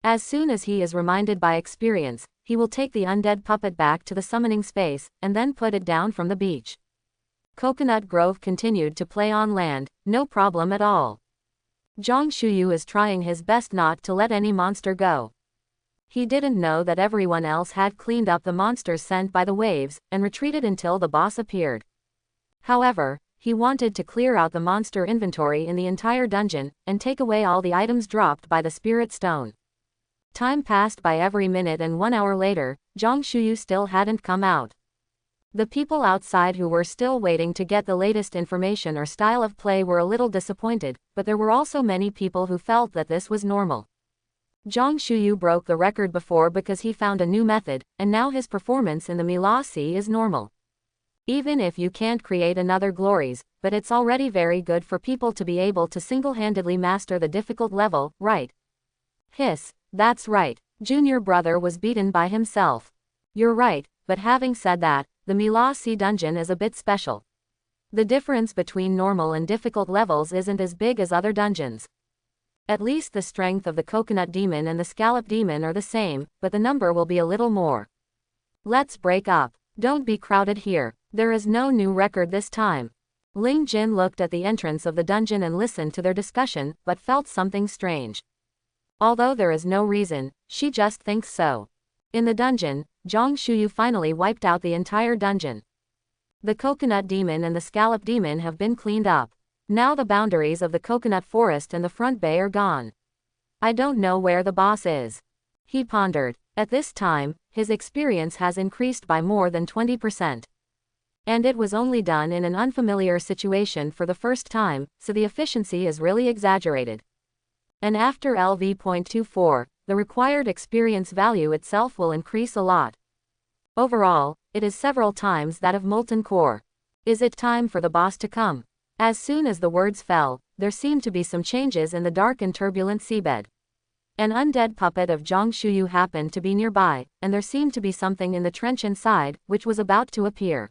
As soon as he is reminded by experience, he will take the undead puppet back to the summoning space, and then put it down from the beach. Coconut Grove continued to play on land, no problem at all. Zhang Shuyu is trying his best not to let any monster go. He didn't know that everyone else had cleaned up the monsters sent by the waves, and retreated until the boss appeared. However, he wanted to clear out the monster inventory in the entire dungeon, and take away all the items dropped by the spirit stone. Time passed by every minute, and 1 hour later, Zhang Shuyu still hadn't come out. The people outside who were still waiting to get the latest information or style of play were a little disappointed, but there were also many people who felt that this was normal. Zhang Shuyu broke the record before because he found a new method, and now his performance in the Mila Sea is normal. Even if you can't create another Glories, but it's already very good for people to be able to single-handedly master the difficult level, right? Hiss. That's right. Junior brother was beaten by himself. You're right, but having said that, the Mila Sea dungeon is a bit special. The difference between normal and difficult levels isn't as big as other dungeons. At least the strength of the coconut demon and the scallop demon are the same, but the number will be a little more. Let's break up. Don't be crowded here. There is no new record this time. Ling Jin looked at the entrance of the dungeon and listened to their discussion, but felt something strange. Although there is no reason, she just thinks so. In the dungeon, Zhang Shuyu finally wiped out the entire dungeon. The coconut demon and the scallop demon have been cleaned up. Now the boundaries of the coconut forest and the front bay are gone. I don't know where the boss is. He pondered. At this time, his experience has increased by more than 20%. And it was only done in an unfamiliar situation for the first time, so the efficiency is really exaggerated. And after LV.24, the required experience value itself will increase a lot. Overall, it is several times that of Molten Core. Is it time for the boss to come? As soon as the words fell, there seemed to be some changes in the dark and turbulent seabed. An undead puppet of Zhang Shuyu happened to be nearby, and there seemed to be something in the trench inside, which was about to appear.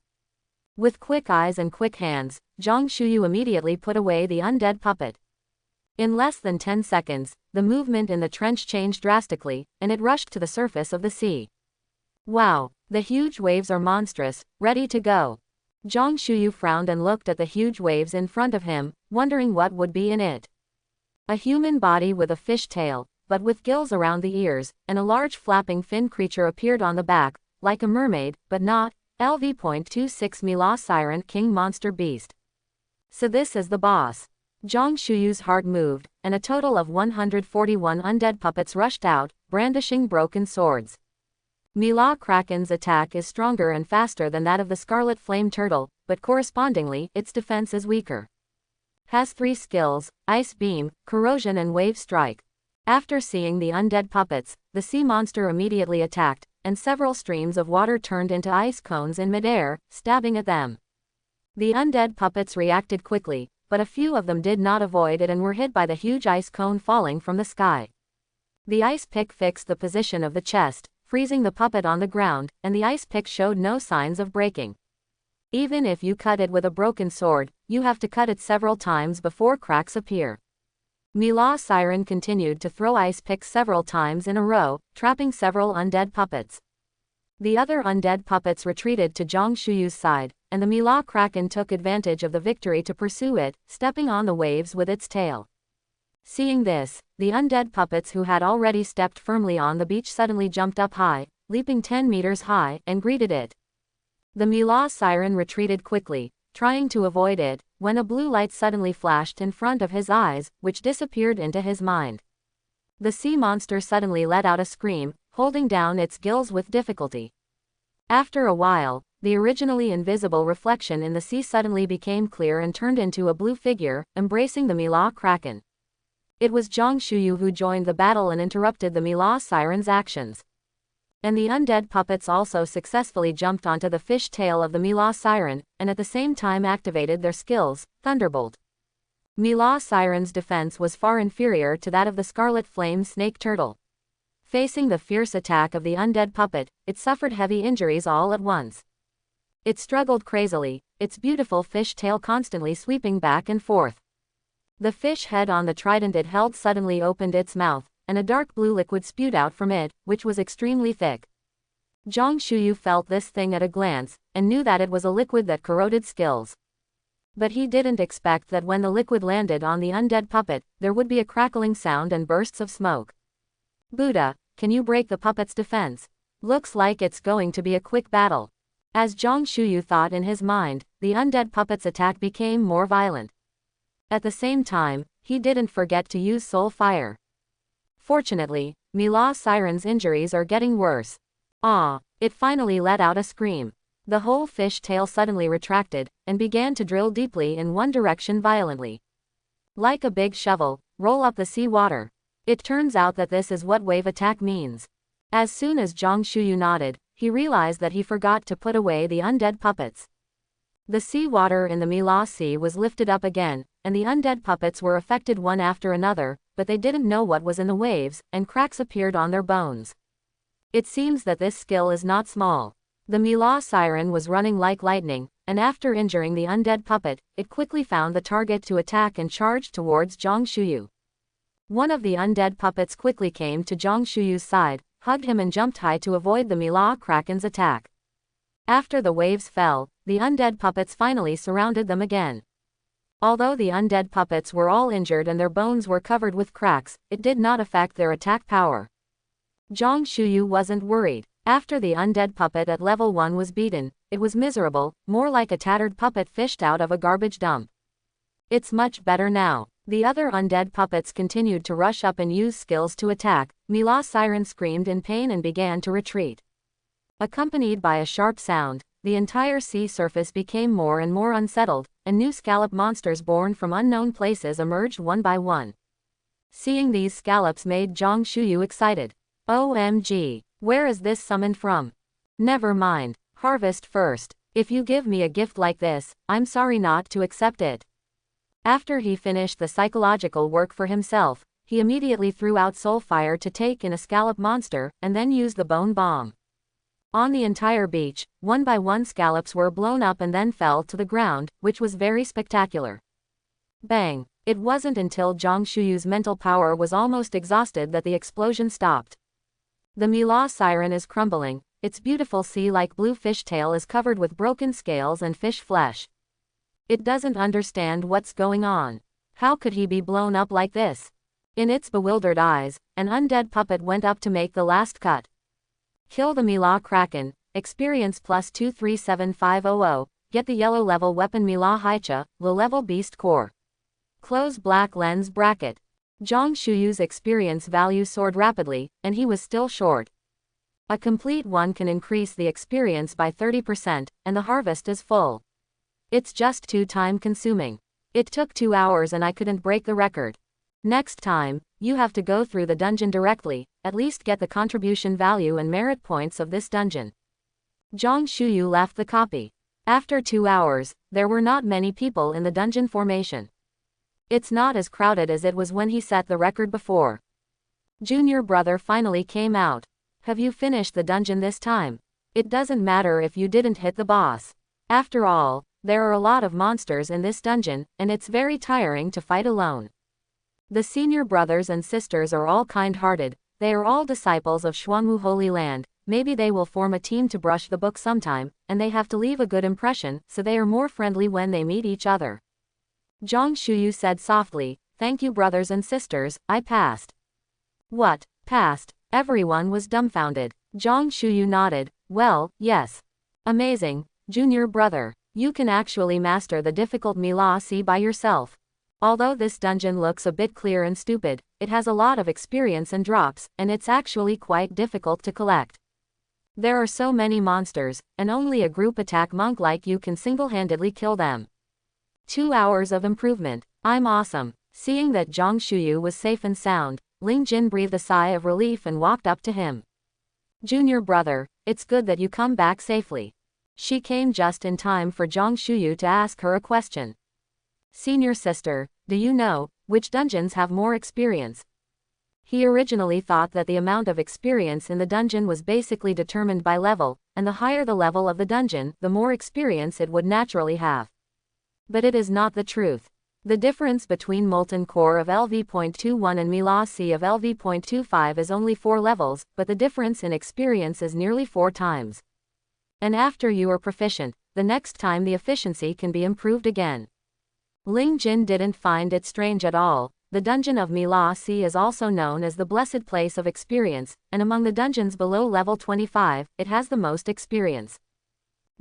With quick eyes and quick hands, Zhang Shuyu immediately put away the undead puppet. In less than 10 seconds, the movement in the trench changed drastically, and it rushed to the surface of the sea. Wow, the huge waves are monstrous, ready to go. Zhang Shuyu frowned and looked at the huge waves in front of him, wondering what would be in it. A human body with a fish tail, but with gills around the ears, and a large flapping fin creature appeared on the back, like a mermaid, but not. LV.26 Mila Siren King Monster Beast. So this is the boss. Zhang Shuyu's heart moved, and a total of 141 undead puppets rushed out, brandishing broken swords. Mila Kraken's attack is stronger and faster than that of the Scarlet Flame Turtle, but correspondingly, its defense is weaker. Has 3 skills, Ice Beam, Corrosion and Wave Strike. After seeing the undead puppets, the sea monster immediately attacked, and several streams of water turned into ice cones in midair, stabbing at them. The undead puppets reacted quickly, but a few of them did not avoid it and were hit by the huge ice cone falling from the sky. The ice pick fixed the position of the chest, freezing the puppet on the ground, and the ice pick showed no signs of breaking. Even if you cut it with a broken sword, you have to cut it several times before cracks appear. Mila Siren continued to throw ice picks several times in a row, trapping several undead puppets. The other undead puppets retreated to Zhang Shuyu's side, and the Mila Kraken took advantage of the victory to pursue it, stepping on the waves with its tail. Seeing this, the undead puppets who had already stepped firmly on the beach suddenly jumped up high, leaping 10 meters high, and greeted it. The Mila Siren retreated quickly, trying to avoid it, when a blue light suddenly flashed in front of his eyes, which disappeared into his mind. The sea monster suddenly let out a scream, holding down its gills with difficulty. After a while, the originally invisible reflection in the sea suddenly became clear and turned into a blue figure, embracing the Mila Kraken. It was Zhang Shuyu who joined the battle and interrupted the Mila Siren's actions. And the undead puppets also successfully jumped onto the fish tail of the Mila Siren, and at the same time activated their skills, Thunderbolt. Mila Siren's defense was far inferior to that of the Scarlet Flame Snake Turtle. Facing the fierce attack of the undead puppet, it suffered heavy injuries all at once. It struggled crazily, its beautiful fish tail constantly sweeping back and forth. The fish head on the trident it held suddenly opened its mouth, and a dark blue liquid spewed out from it, which was extremely thick. Zhang Shuyu felt this thing at a glance, and knew that it was a liquid that corroded skills. But he didn't expect that when the liquid landed on the undead puppet, there would be a crackling sound and bursts of smoke. Buddha, can you break the puppet's defense? Looks like it's going to be a quick battle. As Zhang Shuyu thought in his mind, the undead puppet's attack became more violent. At the same time, he didn't forget to use soul fire. Fortunately, Mila Siren's injuries are getting worse. Ah! It finally let out a scream. The whole fish tail suddenly retracted, and began to drill deeply in one direction violently. Like a big shovel, roll up the sea water. It turns out that this is what wave attack means. As soon as Zhang Shuyu nodded, he realized that he forgot to put away the undead puppets. The sea water in the Mila Sea was lifted up again, and the undead puppets were affected one after another, but they didn't know what was in the waves, and cracks appeared on their bones. It seems that this skill is not small. The Mila Siren was running like lightning, and after injuring the undead puppet, it quickly found the target to attack and charged towards Zhang Shuyu. One of the undead puppets quickly came to Zhang Shuyu's side, hugged him and jumped high to avoid the Mila Kraken's attack. After the waves fell, the undead puppets finally surrounded them again. Although the undead puppets were all injured and their bones were covered with cracks, it did not affect their attack power. Zhang Shuyu wasn't worried. After the undead puppet at level 1 was beaten, it was miserable, more like a tattered puppet fished out of a garbage dump. It's much better now. The other undead puppets continued to rush up and use skills to attack. Mila Siren screamed in pain and began to retreat. Accompanied by a sharp sound, the entire sea surface became more and more unsettled, and new scallop monsters born from unknown places emerged one by one. Seeing these scallops made Zhang Shuyu excited. OMG, where is this summoned from? Never mind, harvest first. If you give me a gift like this, I'm sorry not to accept it. After he finished the psychological work for himself, he immediately threw out soul fire to take in a scallop monster, and then used the bone bomb. On the entire beach, one by one scallops were blown up and then fell to the ground, which was very spectacular. Bang! It wasn't until Zhang Shuyu's mental power was almost exhausted that the explosion stopped. The Mila siren is crumbling, its beautiful sea-like blue fish tail is covered with broken scales and fish flesh. It doesn't understand what's going on. How could he be blown up like this? In its bewildered eyes, an undead puppet went up to make the last cut. Kill the Mila Kraken, experience plus 237500, get the yellow level weapon Mila Haicha, low level beast core. Close black lens bracket. Zhang Shuyu's experience value soared rapidly, and he was still short. A complete one can increase the experience by 30%, and the harvest is full. It's just too time consuming. It took 2 hours and I couldn't break the record. Next time, you have to go through the dungeon directly, at least get the contribution value and merit points of this dungeon. Zhang Shuyu left the copy. After 2 hours, there were not many people in the dungeon formation. It's not as crowded as it was when he set the record before. Junior brother finally came out. Have you finished the dungeon this time? It doesn't matter if you didn't hit the boss. After all, there are a lot of monsters in this dungeon, and it's very tiring to fight alone. The senior brothers and sisters are all kind-hearted, they are all disciples of Xuanwu Holy Land, maybe they will form a team to brush the book sometime, and they have to leave a good impression, so they are more friendly when they meet each other. Zhang Shuyu said softly, "Thank you brothers and sisters, I passed." What, passed? Everyone was dumbfounded. Zhang Shuyu nodded, "Well, yes. Amazing, junior brother. You can actually master the difficult Mila Si by yourself. Although this dungeon looks a bit clear and stupid, it has a lot of experience and drops, and it's actually quite difficult to collect. There are so many monsters, and only a group attack monk like you can single-handedly kill them. 2 hours of improvement. I'm awesome." Seeing that Zhang Shuyu was safe and sound, Ling Jin breathed a sigh of relief and walked up to him. "Junior brother, it's good that you come back safely." She came just in time for Zhang Shuyu to ask her a question. "Senior sister, do you know which dungeons have more experience?" He originally thought that the amount of experience in the dungeon was basically determined by level, and the higher the level of the dungeon, the more experience it would naturally have. But it is not the truth. The difference between Molten Core of LV.21 and Mila Si of LV.25 is only 4 levels, but the difference in experience is nearly 4 times. And after you are proficient, the next time the efficiency can be improved again. Ling Jin didn't find it strange at all. The dungeon of Mila Si is also known as the Blessed Place of Experience, and among the dungeons below level 25, it has the most experience.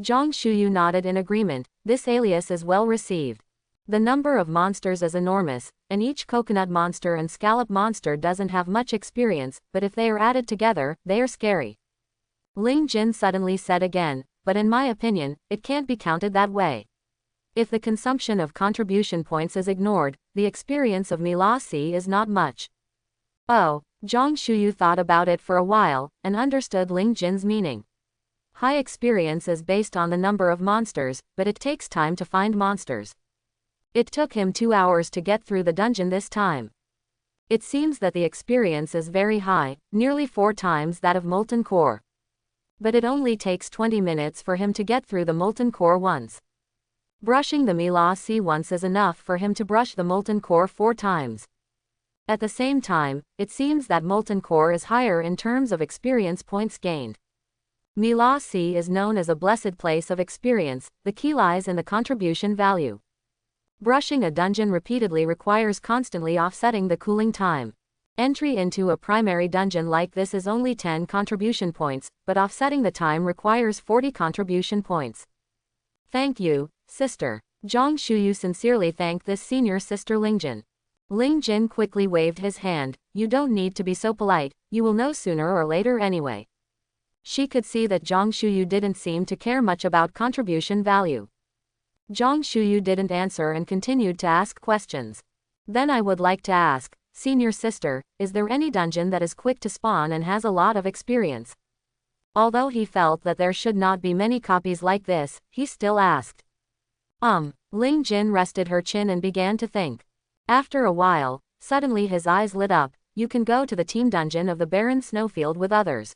Zhang Shuyu nodded in agreement. This alias is well received. The number of monsters is enormous, and each coconut monster and scallop monster doesn't have much experience, but if they are added together, they are scary. Ling Jin suddenly said again, "But in my opinion, it can't be counted that way. If the consumption of contribution points is ignored, the experience of Mila Si is not much." Oh, Zhang Shuyu thought about it for a while, and understood Ling Jin's meaning. High experience is based on the number of monsters, but it takes time to find monsters. It took him 2 hours to get through the dungeon this time. It seems that the experience is very high, nearly 4 times that of Molten Core. But it only takes 20 minutes for him to get through the Molten Core once. Brushing the Mila Si once is enough for him to brush the Molten Core 4 times. At the same time, it seems that Molten Core is higher in terms of experience points gained. Mila Si is known as a blessed place of experience, the key lies in the contribution value. Brushing a dungeon repeatedly requires constantly offsetting the cooling time. Entry into a primary dungeon like this is only 10 contribution points, but offsetting the time requires 40 contribution points. "Thank you, sister." Zhang Shuyu sincerely thanked this senior sister Lingjin. Ling Jin quickly waved his hand. "You don't need to be so polite, you will know sooner or later anyway." She could see that Zhang Shuyu didn't seem to care much about contribution value. Zhang Shuyu didn't answer and continued to ask questions. "Then I would like to ask, senior sister, is there any dungeon that is quick to spawn and has a lot of experience?" Although he felt that there should not be many copies like this, he still asked. Ling Jin rested her chin and began to think. After a while, Suddenly his eyes lit up. You can go to the team dungeon of the barren snowfield with others.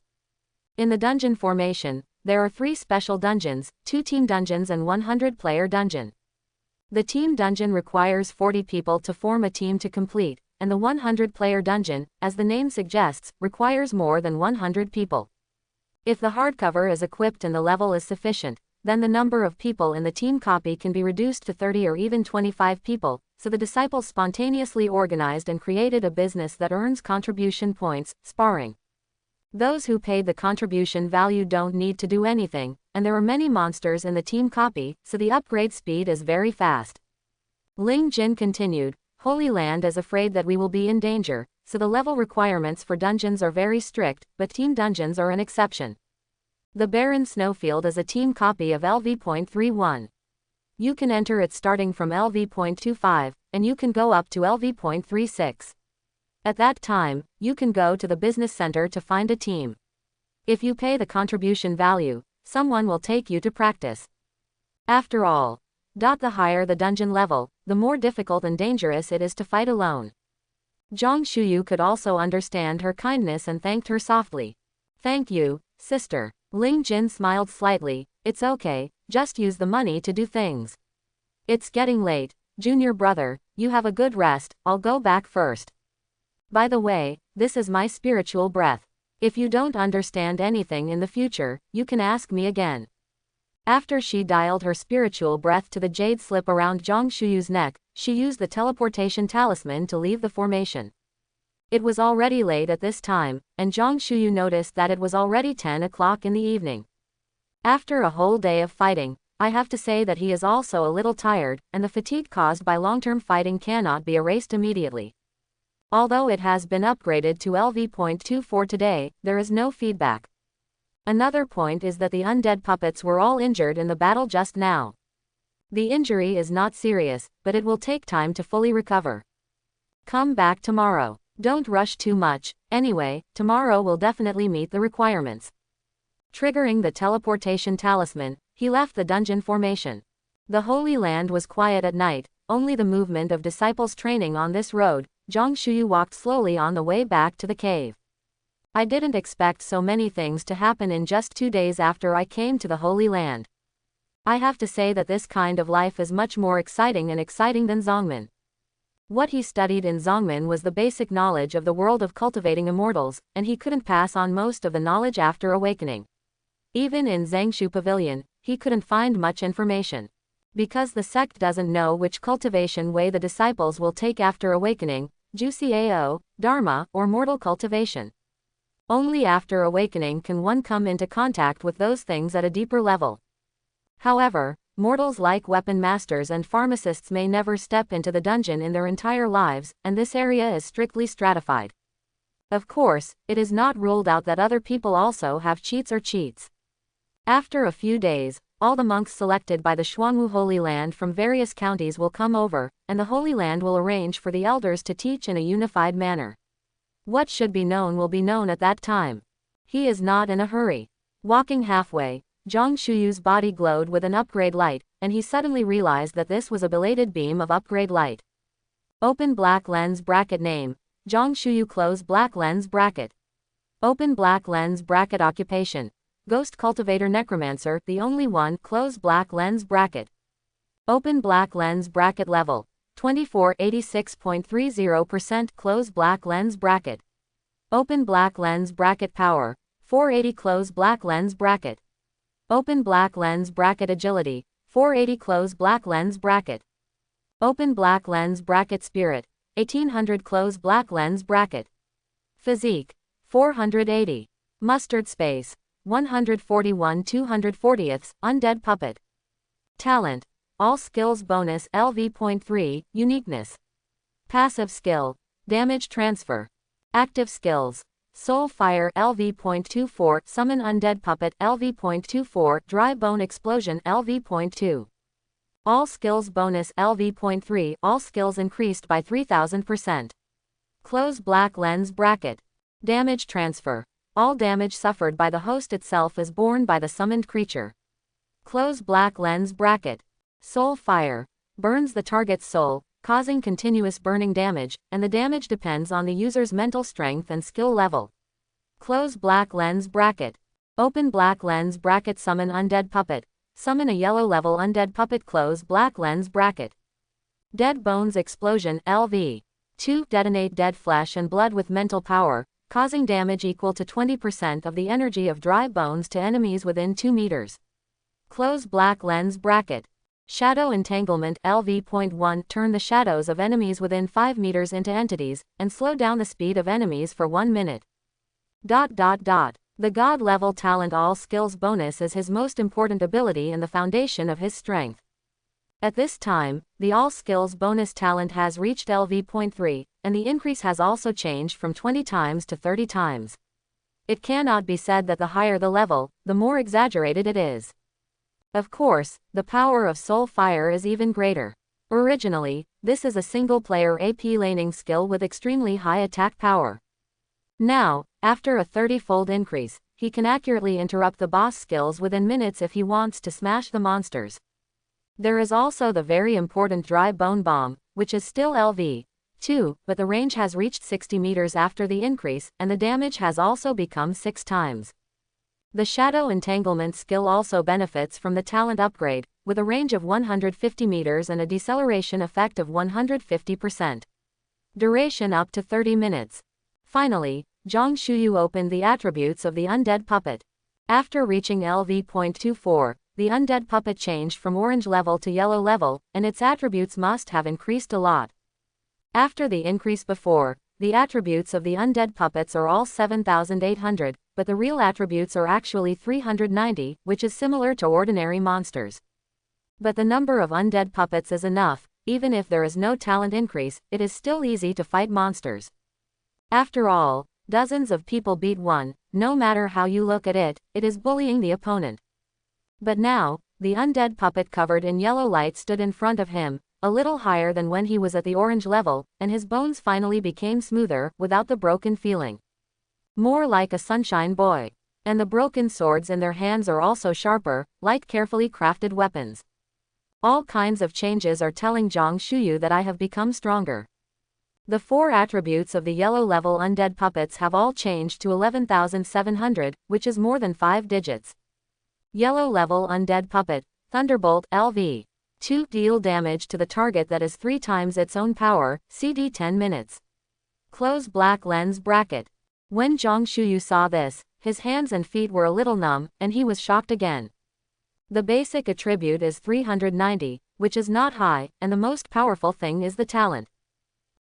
In the dungeon formation, there are 3 special dungeons, 2 team dungeons and 100-player dungeon. The team dungeon requires 40 people to form a team to complete, and the 100-player dungeon, as the name suggests, requires more than 100 people. If the hardcover is equipped and the level is sufficient, then the number of people in the team copy can be reduced to 30 or even 25 people, so the disciples spontaneously organized and created a business that earns contribution points, sparring. Those who paid the contribution value don't need to do anything, and there are many monsters in the team copy, so the upgrade speed is very fast. Ling Jin continued, Holy Land is afraid that we will be in danger, so the level requirements for dungeons are very strict, but team dungeons are an exception. The barren snowfield is a team copy of LV.31. You can enter it starting from LV.25, and you can go up to LV.36. At that time, you can go to the business center to find a team. If you pay the contribution value, someone will take you to practice. After all, the higher the dungeon level, the more difficult and dangerous it is to fight alone. Zhang Shuyu could also understand her kindness and thanked her softly. Thank you, sister. Ling Jin smiled slightly. It's okay, just use the money to do things. It's getting late, junior brother, you have a good rest, I'll go back first. By the way, this is my spiritual breath. If you don't understand anything in the future, you can ask me again. After she dialed her spiritual breath to the jade slip around Zhang Shuyu's neck, she used the teleportation talisman to leave the formation. It was already late at this time, and Zhang Shuyu noticed that it was already 10 o'clock in the evening. After a whole day of fighting, I have to say that he is also a little tired, and the fatigue caused by long-term fighting cannot be erased immediately. Although it has been upgraded to LV.24 today, there is no feedback. Another point is that the undead puppets were all injured in the battle just now. The injury is not serious, but it will take time to fully recover. Come back tomorrow. Don't rush too much, anyway, tomorrow will definitely meet the requirements. Triggering the teleportation talisman, he left the dungeon formation. The Holy Land was quiet at night, only the movement of disciples training on this road. Zhang Shuyu walked slowly on the way back to the cave. I didn't expect so many things to happen in just 2 days after I came to the Holy Land. I have to say that this kind of life is much more exciting than Zongmin. What he studied in Zongmin was the basic knowledge of the world of cultivating immortals, and he couldn't pass on most of the knowledge after awakening. Even in Zangshu Pavilion, he couldn't find much information. Because the sect doesn't know which cultivation way the disciples will take after awakening, Juxiao, Dharma, or mortal cultivation. Only after awakening can one come into contact with those things at a deeper level. However, mortals like weapon masters and pharmacists may never step into the dungeon in their entire lives, and this area is strictly stratified. Of course, it is not ruled out that other people also have cheats or cheats. After a few days, all the monks selected by the Xuanwu Holy Land from various counties will come over, and the Holy Land will arrange for the elders to teach in a unified manner. What should be known will be known at that time. He is not in a hurry. Walking halfway, Zhang Shuyu's body glowed with an upgrade light, and he suddenly realized that this was a belated beam of upgrade light. Open black lens bracket name, Zhang Shuyu close black lens bracket. Open black lens bracket occupation, Ghost Cultivator Necromancer, the only one, close black lens bracket. Open black lens bracket level, 2486.30% close black lens bracket. Open black lens bracket power, 480 close black lens bracket. Open black lens bracket agility, 480 close black lens bracket. Open black lens bracket spirit, 1800 close black lens bracket. Physique, 480. Mustard space, 141 240ths, undead puppet. Talent, all skills bonus LV.3, uniqueness. Passive skill, damage transfer. Active skills, Soul Fire LV.24, Summon Undead Puppet LV.24, Dry Bone Explosion LV.2. All skills bonus LV.3, all skills increased by 3000%. Close black lens bracket. Damage transfer. All damage suffered by the host itself is borne by the summoned creature. Close black lens bracket. Soul Fire. Burns the target's soul, causing continuous burning damage, and the damage depends on the user's mental strength and skill level. Close black lens bracket. Open black lens bracket. Summon undead puppet. Summon a yellow level undead puppet. Close black lens bracket. Dead bones explosion LV. 2. Detonate dead flesh and blood with mental power, causing damage equal to 20% of the energy of dry bones to enemies within 2 meters. Close black lens bracket. Shadow entanglement LV.1. Turn the shadows of enemies within 5 meters into entities, and slow down the speed of enemies for 1 minute. The God level talent all skills bonus is his most important ability and the foundation of his strength. At this time, the all skills bonus talent has reached LV.3, and the increase has also changed from 20 times to 30 times. It cannot be said that the higher the level, the more exaggerated it is. Of course, the power of Soul Fire is even greater. Originally, this is a single-player AP laning skill with extremely high attack power. Now, after a 30-fold increase, he can accurately interrupt the boss skills within minutes if he wants to smash the monsters. There is also the very important Dry Bone Bomb, which is still LV.2, but the range has reached 60 meters after the increase, and the damage has also become 6 times. The Shadow Entanglement skill also benefits from the talent upgrade, with a range of 150 meters and a deceleration effect of 150%. Duration up to 30 minutes. Finally, Zhang Shuyu opened the attributes of the undead puppet. After reaching LV.24, the undead puppet changed from orange level to yellow level, and its attributes must have increased a lot. After the increase before, the attributes of the undead puppets are all 7,800, but the real attributes are actually 390, which is similar to ordinary monsters. But the number of undead puppets is enough. Even if there is no talent increase, it is still easy to fight monsters. After all, dozens of people beat one. No matter how you look at it, it is bullying the opponent. But now, the undead puppet covered in yellow light stood in front of him, a little higher than when he was at the orange level, and his bones finally became smoother, without the broken feeling. More like a sunshine boy. And the broken swords in their hands are also sharper, like carefully crafted weapons. All kinds of changes are telling Zhang Shuyu that I have become stronger. The 4 attributes of the yellow level undead puppets have all changed to 11,700, which is more than 5 digits. Yellow level undead puppet, Thunderbolt LV. 2. Deal damage to the target that is 3 times its own power, CD 10 minutes. Close black lens bracket. When Zhang Shuyu saw this, his hands and feet were a little numb, and he was shocked again. The basic attribute is 390, which is not high, and the most powerful thing is the talent.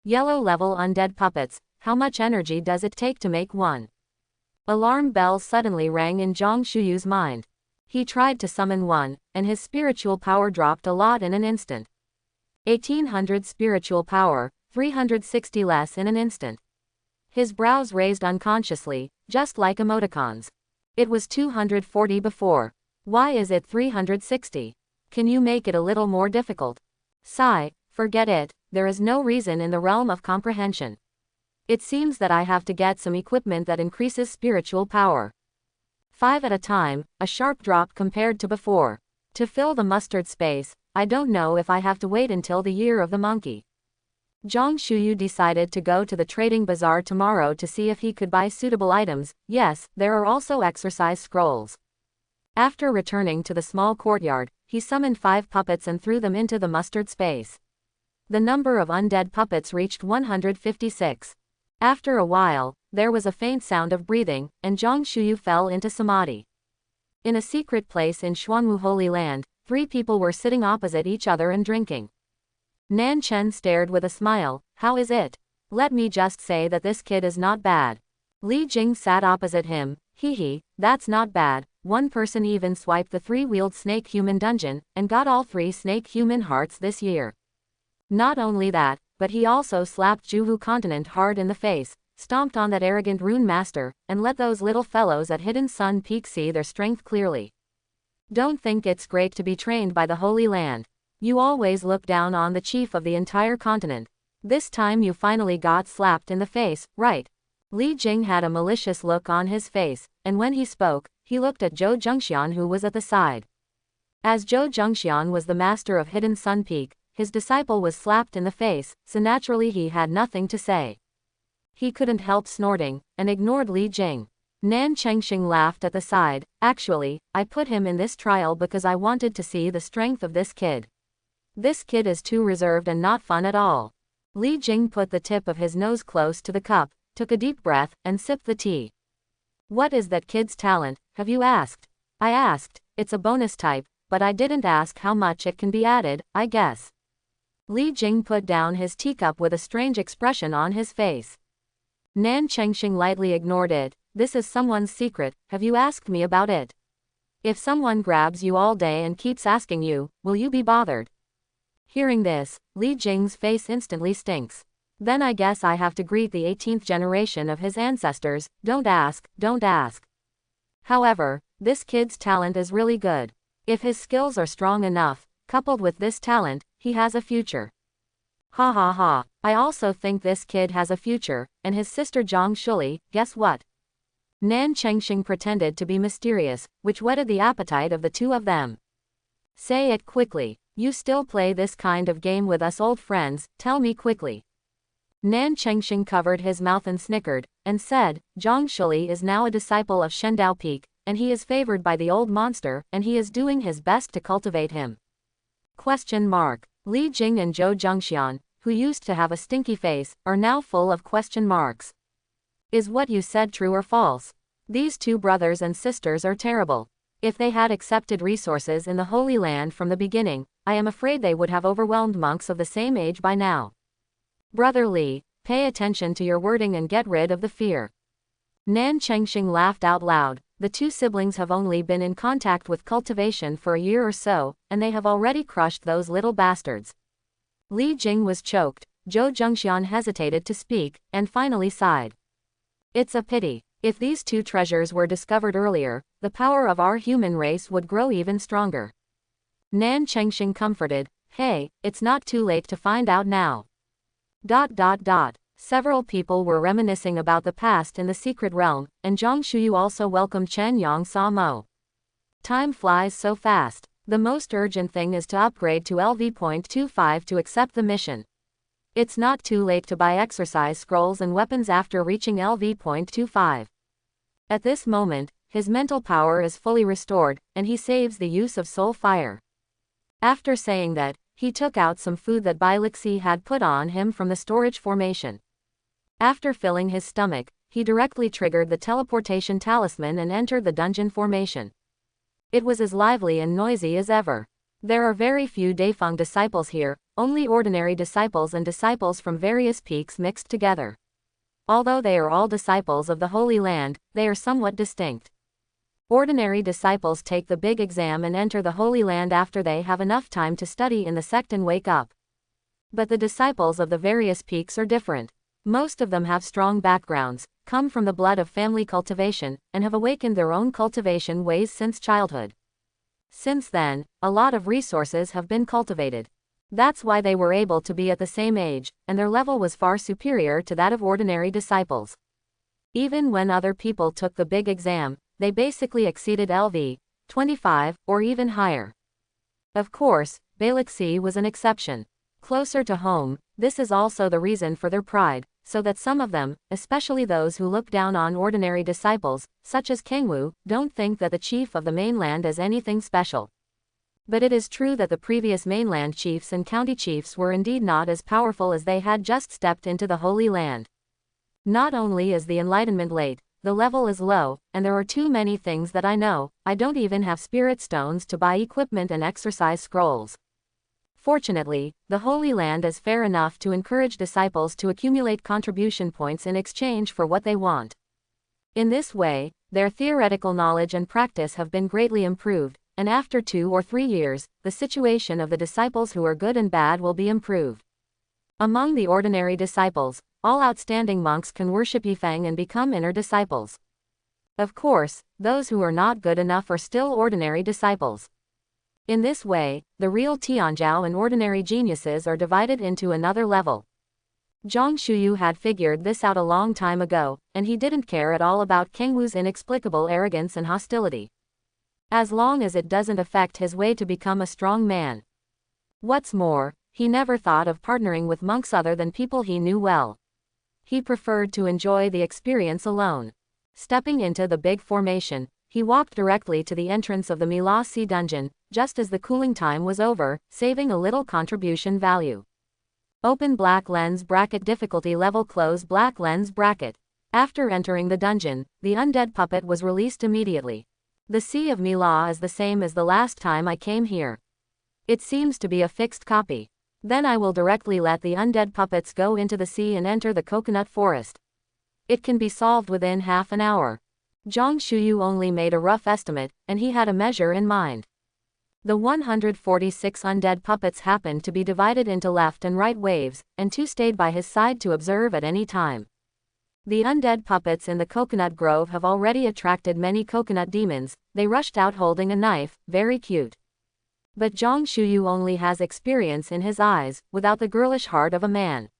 Yellow level undead puppets, how much energy does it take to make one? Alarm bells suddenly rang in Zhang Shuyu's mind. He tried to summon one, and his spiritual power dropped a lot in an instant. 1800 spiritual power, 360 less in an instant. His brows raised unconsciously, just like emoticons. It was 240 before. Why is it 360? Can you make it a little more difficult? Sigh, forget it, there is no reason in the realm of comprehension. It seems that I have to get some equipment that increases spiritual power. 5 at a time, a sharp drop compared to before. To fill the mustard space, I don't know if I have to wait until the year of the monkey. Zhang Shuyu decided to go to the trading bazaar tomorrow to see if he could buy suitable items. Yes, there are also exercise scrolls. After returning to the small courtyard, he summoned 5 puppets and threw them into the mustard space. The number of undead puppets reached 156. After a while, there was a faint sound of breathing, and Zhang Shuyu fell into samadhi. In a secret place in Xuanwu Holy Land, 3 people were sitting opposite each other and drinking. Nan Chen stared with a smile. How is it? Let me just say that this kid is not bad. Li Jing sat opposite him. Hee, that's not bad. One person even swiped the 3-wheeled snake human dungeon, and got all 3 snake human hearts this year. Not only that, but he also slapped Juhu Continent hard in the face, stomped on that arrogant rune master, and let those little fellows at Hidden Sun Peak see their strength clearly. Don't think it's great to be trained by the Holy Land. You always look down on the chief of the entire continent. This time you finally got slapped in the face, right? Li Jing had a malicious look on his face, and when he spoke, he looked at Zhou Zhengxian who was at the side. As Zhou Zhengxian was the master of Hidden Sun Peak, his disciple was slapped in the face, so naturally he had nothing to say. He couldn't help snorting, and ignored Li Jing. Nan Chengxing laughed at the side. Actually, I put him in this trial because I wanted to see the strength of this kid. This kid is too reserved and not fun at all. Li Jing put the tip of his nose close to the cup, took a deep breath, and sipped the tea. What is that kid's talent, have you asked? I asked. It's a bonus type, but I didn't ask how much it can be added, I guess. Li Jing put down his teacup with a strange expression on his face. Nan Chengxing lightly ignored it. This is someone's secret, have you asked me about it? If someone grabs you all day and keeps asking you, will you be bothered? Hearing this, Li Jing's face instantly stinks. Then I guess I have to greet the 18th generation of his ancestors, don't ask, don't ask. However, this kid's talent is really good. If his skills are strong enough, coupled with this talent, he has a future. Ha ha ha, I also think this kid has a future, and his sister Zhang Shuli, guess what? Nan Chengxing pretended to be mysterious, which whetted the appetite of the two of them. Say it quickly, you still play this kind of game with us old friends, tell me quickly. Nan Chengxing covered his mouth and snickered, and said, Zhang Shuli is now a disciple of Shendao Peak, and he is favored by the old monster, and he is doing his best to cultivate him. Question mark. Li Jing and Zhou Zhengxian, who used to have a stinky face, are now full of question marks. Is what you said true or false? These two brothers and sisters are terrible. If they had accepted resources in the Holy Land from the beginning, I am afraid they would have overwhelmed monks of the same age by now. Brother Li, pay attention to your wording and get rid of the fear. Nan Chengxing laughed out loud. The two siblings have only been in contact with cultivation for a year or so, and they have already crushed those little bastards. Li Jing was choked, Zhou Zhengxian hesitated to speak, and finally sighed. It's a pity. If these two treasures were discovered earlier, the power of our human race would grow even stronger. Nan Chengxing comforted, hey, it's not too late to find out now. Several people were reminiscing about the past in the secret realm, and Zhang Shuyu also welcomed Chen Yang Sa Mo. Time flies so fast. The most urgent thing is to upgrade to LV.25 to accept the mission. It's not too late to buy exercise scrolls and weapons after reaching LV.25. At this moment, his mental power is fully restored, and he saves the use of soul fire. After saying that, he took out some food that Bai Lixi had put on him from the storage formation. After filling his stomach, he directly triggered the teleportation talisman and entered the dungeon formation. It was as lively and noisy as ever. There are very few Daifeng disciples here, only ordinary disciples and disciples from various peaks mixed together. Although they are all disciples of the Holy Land, they are somewhat distinct. Ordinary disciples take the big exam and enter the Holy Land after they have enough time to study in the sect and wake up. But the disciples of the various peaks are different. Most of them have strong backgrounds, come from the blood of family cultivation, and have awakened their own cultivation ways since childhood. Since then, a lot of resources have been cultivated. That's why they were able to be at the same age, and their level was far superior to that of ordinary disciples. Even when other people took the big exam, they basically exceeded LV.25, or even higher. Of course, Balixi was an exception. Closer to home, this is also the reason for their pride, so that some of them, especially those who look down on ordinary disciples, such as Kangwu, don't think that the chief of the mainland is anything special. But it is true that the previous mainland chiefs and county chiefs were indeed not as powerful as they had just stepped into the Holy Land. Not only is the enlightenment late, the level is low, and there are too many things that I know. I don't even have spirit stones to buy equipment and exercise scrolls. Fortunately, the Holy Land is fair enough to encourage disciples to accumulate contribution points in exchange for what they want. In this way, their theoretical knowledge and practice have been greatly improved, and after 2 or 3 years, the situation of the disciples who are good and bad will be improved. Among the ordinary disciples, all outstanding monks can worship Yifeng and become inner disciples. Of course, those who are not good enough are still ordinary disciples. In this way, the real Tianzhao and ordinary geniuses are divided into another level. Zhang Shuyu had figured this out a long time ago, and he didn't care at all about Kangwu's inexplicable arrogance and hostility. As long as it doesn't affect his way to become a strong man. What's more, He never thought of partnering with monks other than people he knew well. He preferred to enjoy the experience alone. Stepping into the big formation, he walked directly to the entrance of the Mila Sea dungeon, just as the cooling time was over, saving a little contribution value. Open black lens bracket difficulty level close black lens bracket. After entering the dungeon, the undead puppet was released immediately. The Sea of Mila is the same as the last time I came here. It seems to be a fixed copy. Then I will directly let the undead puppets go into the sea and enter the coconut forest. It can be solved within half an hour. Zhang Shuyu only made a rough estimate, and he had a measure in mind. The 146 undead puppets happened to be divided into left and right waves, and 2 stayed by his side to observe at any time. The undead puppets in the coconut grove have already attracted many coconut demons. They rushed out holding a knife, very cute. But Zhang Shuyu only has experience in his eyes, without the girlish heart of a man.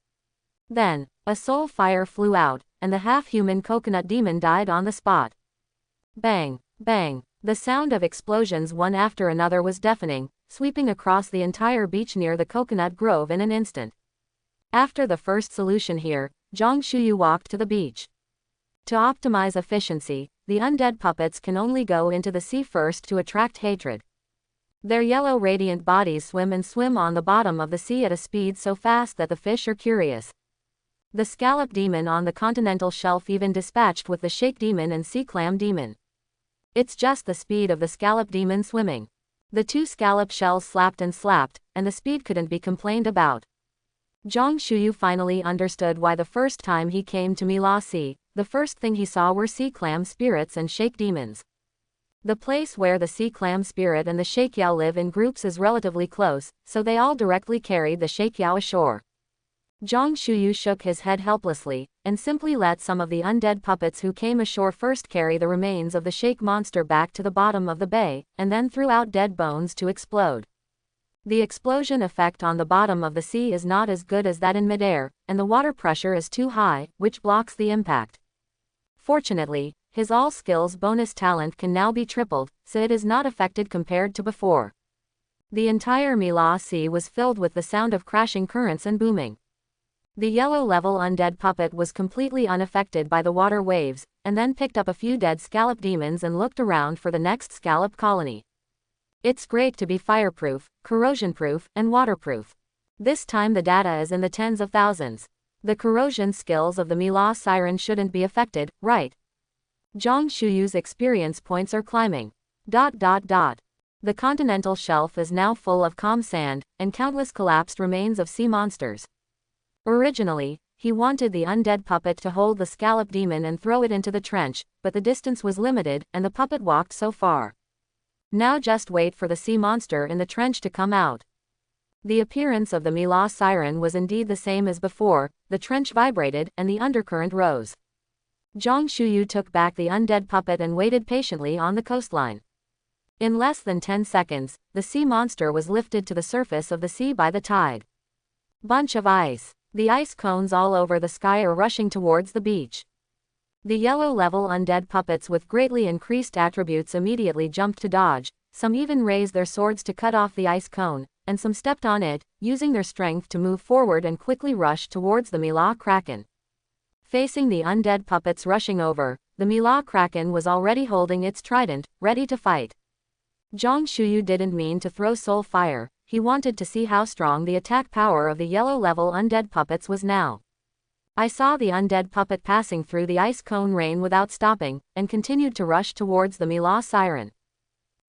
Then, a soul fire flew out, and the half-human coconut demon died on the spot. Bang, bang. The sound of explosions one after another was deafening, sweeping across the entire beach near the coconut grove in an instant. After the first solution here, Zhang Shuyu walked to the beach. To optimize efficiency, the undead puppets can only go into the sea first to attract hatred. Their yellow radiant bodies swim on the bottom of the sea at a speed so fast that the fish are curious. The scallop demon on the continental shelf even dispatched with the shake demon and sea clam demon. It's just the speed of the scallop demon swimming. The 2 scallop shells slapped, and the speed couldn't be complained about. Zhang Shuyu finally understood why the first time he came to Mila Sea, the first thing he saw were sea clam spirits and shake demons. The place where the sea clam spirit and the shake yao live in groups is relatively close, so they all directly carried the shake yao ashore. Zhang Shuyu shook his head helplessly, and simply let some of the undead puppets who came ashore first carry the remains of the shake monster back to the bottom of the bay, and then threw out dead bones to explode. The explosion effect on the bottom of the sea is not as good as that in midair, and the water pressure is too high, which blocks the impact. Fortunately, his all skills bonus talent can now be tripled, so it is not affected compared to before. The entire Mila Sea was filled with the sound of crashing currents and booming. The yellow level undead puppet was completely unaffected by the water waves, and then picked up a few dead scallop demons and looked around for the next scallop colony. It's great to be fireproof, corrosion-proof, and waterproof. This time the data is in the tens of thousands. The corrosion skills of the Mila Siren shouldn't be affected, right? Zhang Shuyu's experience points are climbing. The continental shelf is now full of calm sand, and countless collapsed remains of sea monsters. Originally, he wanted the undead puppet to hold the scallop demon and throw it into the trench, but the distance was limited, and the puppet walked so far. Now just wait for the sea monster in the trench to come out. The appearance of the Mila Siren was indeed the same as before. The trench vibrated, and the undercurrent rose. Zhang Shuyu took back the undead puppet and waited patiently on the coastline. In less than 10 seconds, the sea monster was lifted to the surface of the sea by the tide. Bunch of ice. The ice cones all over the sky are rushing towards the beach. The yellow-level undead puppets with greatly increased attributes immediately jumped to dodge, some even raised their swords to cut off the ice cone, and some stepped on it, using their strength to move forward and quickly rush towards the Mila Kraken. Facing the undead puppets rushing over, the Mila Kraken was already holding its trident, ready to fight. Zhang Shuyu didn't mean to throw soul fire. He wanted to see how strong the attack power of the yellow-level undead puppets was now. I saw the undead puppet passing through the ice cone rain without stopping, and continued to rush towards the Mila Siren.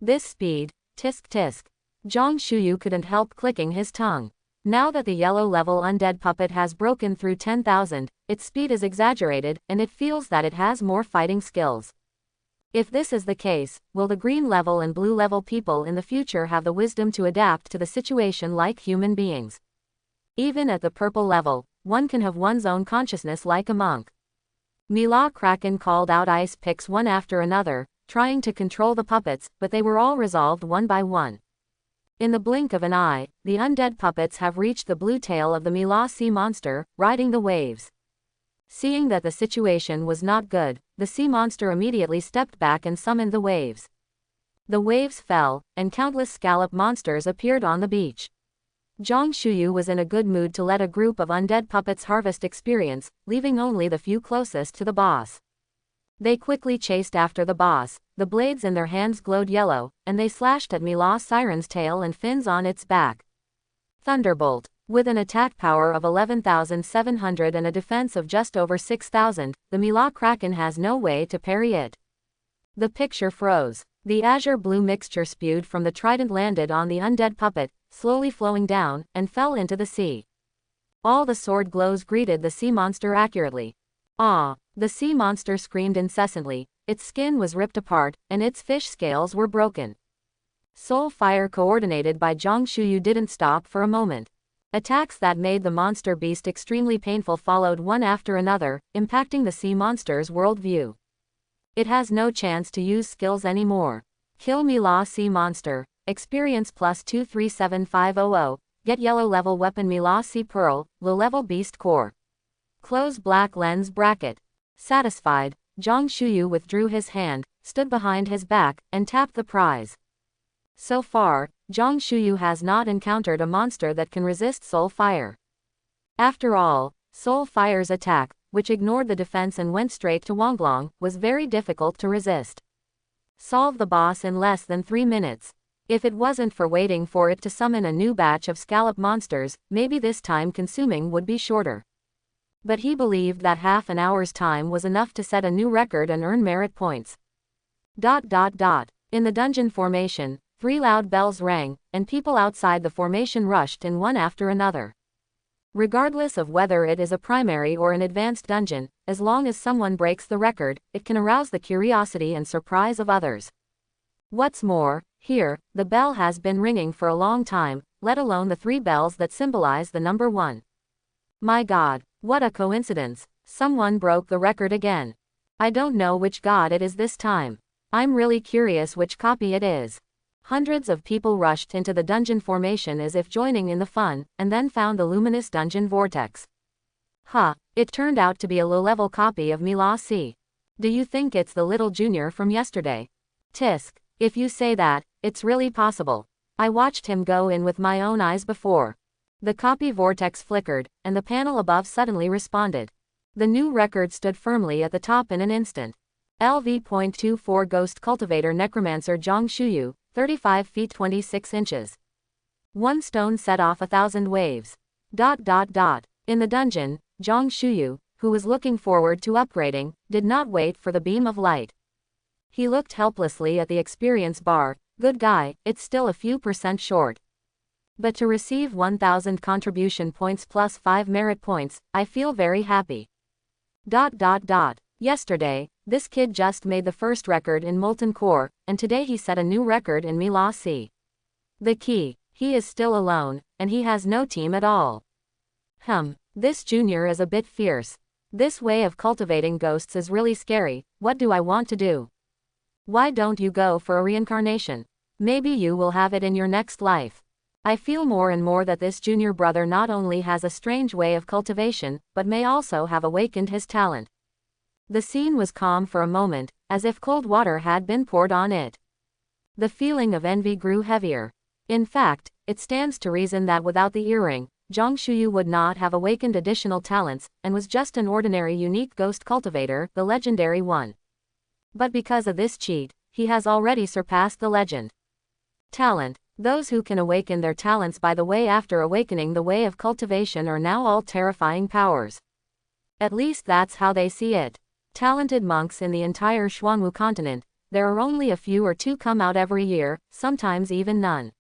This speed, tisk tisk. Zhang Shuyu couldn't help clicking his tongue. Now that the yellow-level undead puppet has broken through 10,000, its speed is exaggerated, and it feels that it has more fighting skills. If this is the case, will the green-level and blue-level people in the future have the wisdom to adapt to the situation like human beings? Even at the purple level, one can have one's own consciousness like a monk. Mila Kraken called out ice picks one after another, trying to control the puppets, but they were all resolved one by one. In the blink of an eye, the undead puppets have reached the blue tail of the Mila sea monster, riding the waves. Seeing that the situation was not good, the sea monster immediately stepped back and summoned the waves. The waves fell, and countless scallop monsters appeared on the beach. Zhang Shuyu was in a good mood to let a group of undead puppets harvest experience, leaving only the few closest to the boss. They quickly chased after the boss, the blades in their hands glowed yellow, and they slashed at Mila Siren's tail and fins on its back. Thunderbolt. With an attack power of 11,700 and a defense of just over 6,000, the Mila Kraken has no way to parry it. The picture froze. The azure-blue mixture spewed from the trident landed on the undead puppet, slowly flowing down, and fell into the sea. All the sword glows greeted the sea monster accurately. Ah! The sea monster screamed incessantly, its skin was ripped apart, and its fish scales were broken. Soul fire coordinated by Zhang Shuyu didn't stop for a moment. Attacks that made the monster beast extremely painful followed one after another, impacting the sea monster's worldview. It has no chance to use skills anymore. Kill Mila Sea Monster. Experience plus 237500. Get yellow level weapon Mila Sea Pearl, low level beast core. Close black lens bracket. Satisfied, Zhang Shuyu withdrew his hand, stood behind his back, and tapped the prize. So far, Zhang Shuyu has not encountered a monster that can resist Soul Fire. After all, Soul Fire's attack, which ignored the defense and went straight to Wonglong, was very difficult to resist. Solve the boss in less than 3 minutes. If it wasn't for waiting for it to summon a new batch of scallop monsters, maybe this time consuming would be shorter. But he believed that half an hour's time was enough to set a new record and earn merit points. In the dungeon formation, 3 loud bells rang, and people outside the formation rushed in one after another. Regardless of whether it is a primary or an advanced dungeon, as long as someone breaks the record, it can arouse the curiosity and surprise of others. What's more, here, the bell has been ringing for a long time, let alone the 3 bells that symbolize the number 1. My God, what a coincidence, someone broke the record again. I don't know which god it is this time. I'm really curious which copy it is. Hundreds of people rushed into the dungeon formation as if joining in the fun, and then found the luminous dungeon vortex. It turned out to be a low-level copy of Mila Sea. Do you think it's the little junior from yesterday? Tisk, if you say that, it's really possible. I watched him go in with my own eyes before. The copy vortex flickered, and the panel above suddenly responded. The new record stood firmly at the top in an instant. LV.24 Ghost Cultivator Necromancer Zhang Shuyu, 35 feet 26 inches. 1 stone set off 1,000 waves. In the dungeon, Zhang Shuyu, who was looking forward to upgrading, did not wait for the beam of light. He looked helplessly at the experience bar. Good guy, it's still a few % short. But to receive 1,000 contribution points plus 5 merit points, I feel very happy. Yesterday, this kid just made the first record in Molten Core, and today he set a new record in Mila Sea. The key, he is still alone, and he has no team at all. This junior is a bit fierce. This way of cultivating ghosts is really scary. What do I want to do? Why don't you go for a reincarnation? Maybe you will have it in your next life. I feel more and more that this junior brother not only has a strange way of cultivation, but may also have awakened his talent. The scene was calm for a moment, as if cold water had been poured on it. The feeling of envy grew heavier. In fact, it stands to reason that without the earring, Zhang Shuyu would not have awakened additional talents, and was just an ordinary unique ghost cultivator, the legendary one. But because of this cheat, he has already surpassed the legend. Talent. Those who can awaken their talents by the way after awakening the way of cultivation are now all terrifying powers. At least that's how they see it. Talented monks in the entire Xuanwu continent, there are only a few or 2 come out every year, sometimes even none.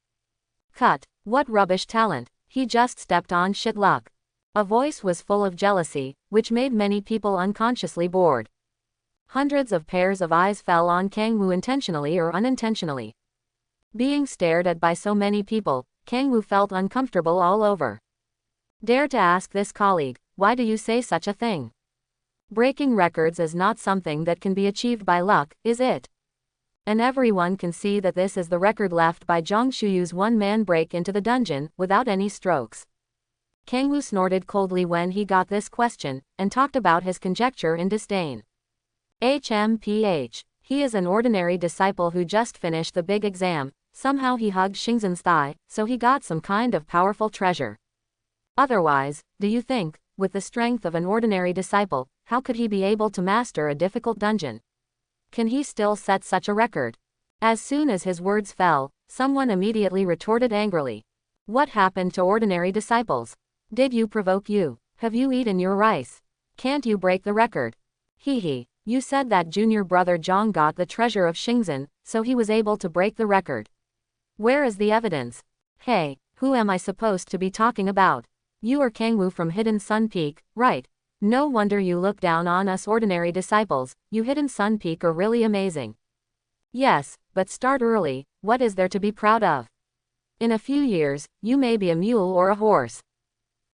Cut. What rubbish talent. He just stepped on shit luck. A voice was full of jealousy, which made many people unconsciously bored. Hundreds of pairs of eyes fell on Kangwu intentionally or unintentionally. Being stared at by so many people, Kangwu felt uncomfortable all over. Dare to ask this colleague, why do you say such a thing? Breaking records is not something that can be achieved by luck, is it? And everyone can see that this is the record left by Zhang Shuyu's one-man break into the dungeon, without any strokes. Kangwu snorted coldly when he got this question, and talked about his conjecture in disdain. HMPH. He is an ordinary disciple who just finished the big exam, Somehow he hugged Xingzhen's thigh, so he got some kind of powerful treasure. Otherwise, do you think, with the strength of an ordinary disciple, how could he be able to master a difficult dungeon? Can he still set such a record? As soon as his words fell, someone immediately retorted angrily. What happened to ordinary disciples? Did you provoke you? Have you eaten your rice? Can't you break the record? Hee. You said that junior brother Zhang got the treasure of Xingzhen, so he was able to break the record. Where is the evidence? Hey, who am I supposed to be talking about? You are Kangwu from Hidden Sun Peak, right? No wonder you look down on us ordinary disciples. You Hidden Sun Peak are really amazing. Yes, but start early. What is there to be proud of? In a few years, you may be a mule or a horse.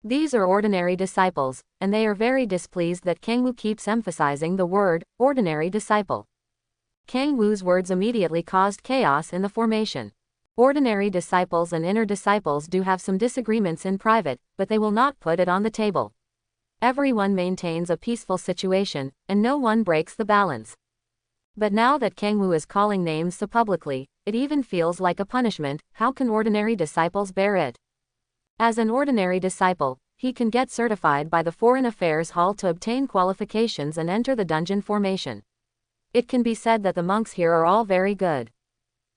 These are ordinary disciples, and they are very displeased that Kangwu keeps emphasizing the word, ordinary disciple. Kangwu's words immediately caused chaos in the formation. Ordinary disciples and inner disciples do have some disagreements in private, but they will not put it on the table. Everyone maintains a peaceful situation, and no one breaks the balance. But now that Kangwu is calling names so publicly, it even feels like a punishment. How can ordinary disciples bear it? As an ordinary disciple, he can get certified by the Foreign Affairs Hall to obtain qualifications and enter the dungeon formation. It can be said that the monks here are all very good.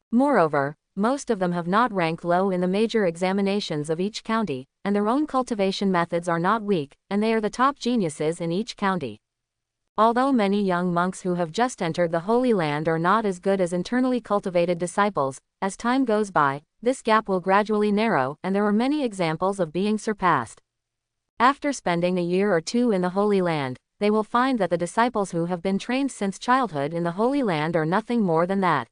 Moreover, most of them have not ranked low in the major examinations of each county, and their own cultivation methods are not weak, and they are the top geniuses in each county. Although many young monks who have just entered the Holy Land are not as good as internally cultivated disciples, as time goes by, this gap will gradually narrow, and there are many examples of being surpassed. After spending a year or two in the Holy Land, they will find that the disciples who have been trained since childhood in the Holy Land are nothing more than that.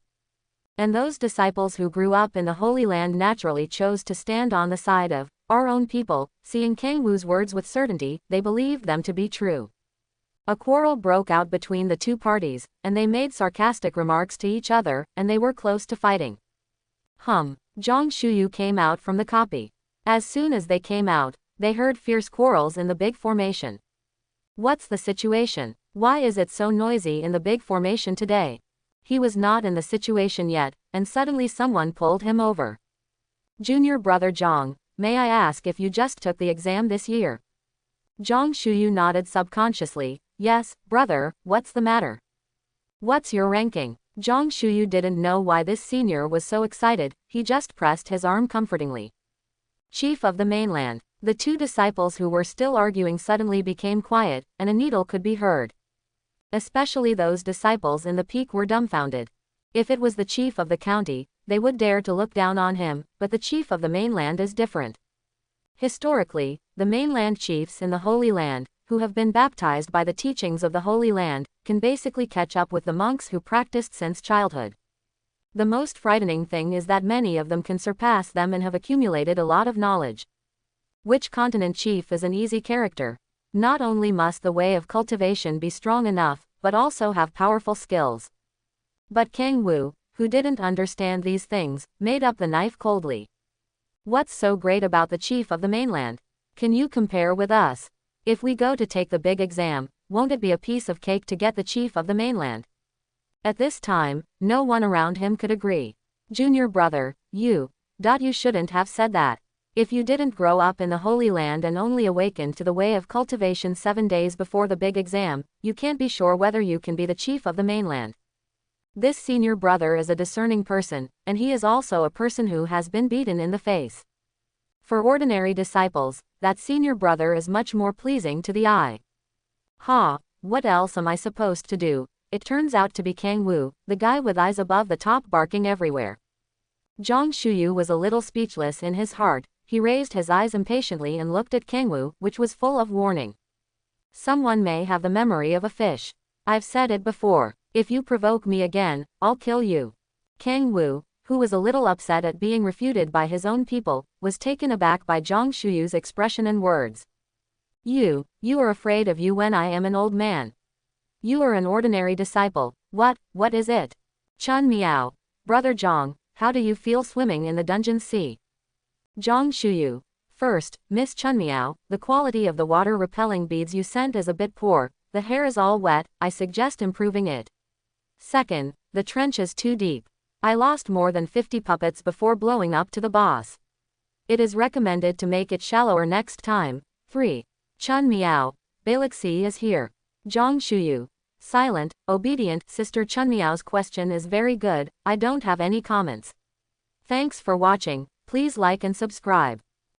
And those disciples who grew up in the Holy Land naturally chose to stand on the side of our own people. Seeing Kangwu's words with certainty, they believed them to be true. A quarrel broke out between the two parties, and they made sarcastic remarks to each other, and they were close to fighting. Zhang Shuyu came out from the copy. As soon as they came out, they heard fierce quarrels in the big formation. What's the situation? Why is it so noisy in the big formation today? He was not in the situation yet, and suddenly someone pulled him over. Junior brother Zhang, may I ask if you just took the exam this year? Zhang Shuyu nodded subconsciously. Yes, brother, what's the matter? What's your ranking? Zhang Shuyu didn't know why this senior was so excited, he just pressed his arm comfortingly. Chief of the mainland. The two disciples who were still arguing suddenly became quiet, and a needle could be heard. Especially those disciples in the peak were dumbfounded. If it was the chief of the county, they would dare to look down on him, but the chief of the mainland is different. Historically, the mainland chiefs in the Holy Land, who have been baptized by the teachings of the Holy Land, can basically catch up with the monks who practiced since childhood. The most frightening thing is that many of them can surpass them and have accumulated a lot of knowledge. Which continent chief is an easy character? Not only must the way of cultivation be strong enough, but also have powerful skills. But Kangwu, who didn't understand these things, made up the knife coldly. What's so great about the chief of the mainland? Can you compare with us? If we go to take the big exam, won't it be a piece of cake to get the chief of the mainland? At this time, no one around him could agree. Junior brother, you shouldn't have said that. If you didn't grow up in the Holy Land and only awakened to the way of cultivation 7 days before the big exam, you can't be sure whether you can be the chief of the mainland. This senior brother is a discerning person, and he is also a person who has been beaten in the face. For ordinary disciples, that senior brother is much more pleasing to the eye. What else am I supposed to do? It turns out to be Kangwu, the guy with eyes above the top barking everywhere. Zhang Shuyu was a little speechless in his heart. He raised his eyes impatiently and looked at Kangwu, which was full of warning. Someone may have the memory of a fish. I've said it before. If you provoke me again, I'll kill you. Kangwu, who was a little upset at being refuted by his own people, was taken aback by Zhang Shuyu's expression and words. You are afraid of you when I am an old man. You are an ordinary disciple. What is it? Chun Miao. Brother Zhang, how do you feel swimming in the dungeon sea? Zhang Shuyu. First, Miss Chunmiao, the quality of the water-repelling beads you sent is a bit poor, the hair is all wet, I suggest improving it. Second, the trench is too deep. I lost more than 50 puppets before blowing up to the boss. It is recommended to make it shallower next time. 3. Chun Miao. Balixi is here. Zhang Shuyu. Silent, obedient. Sister Chun Miao's question is very good. I don't have any comments. Thanks for watching. Please like and subscribe.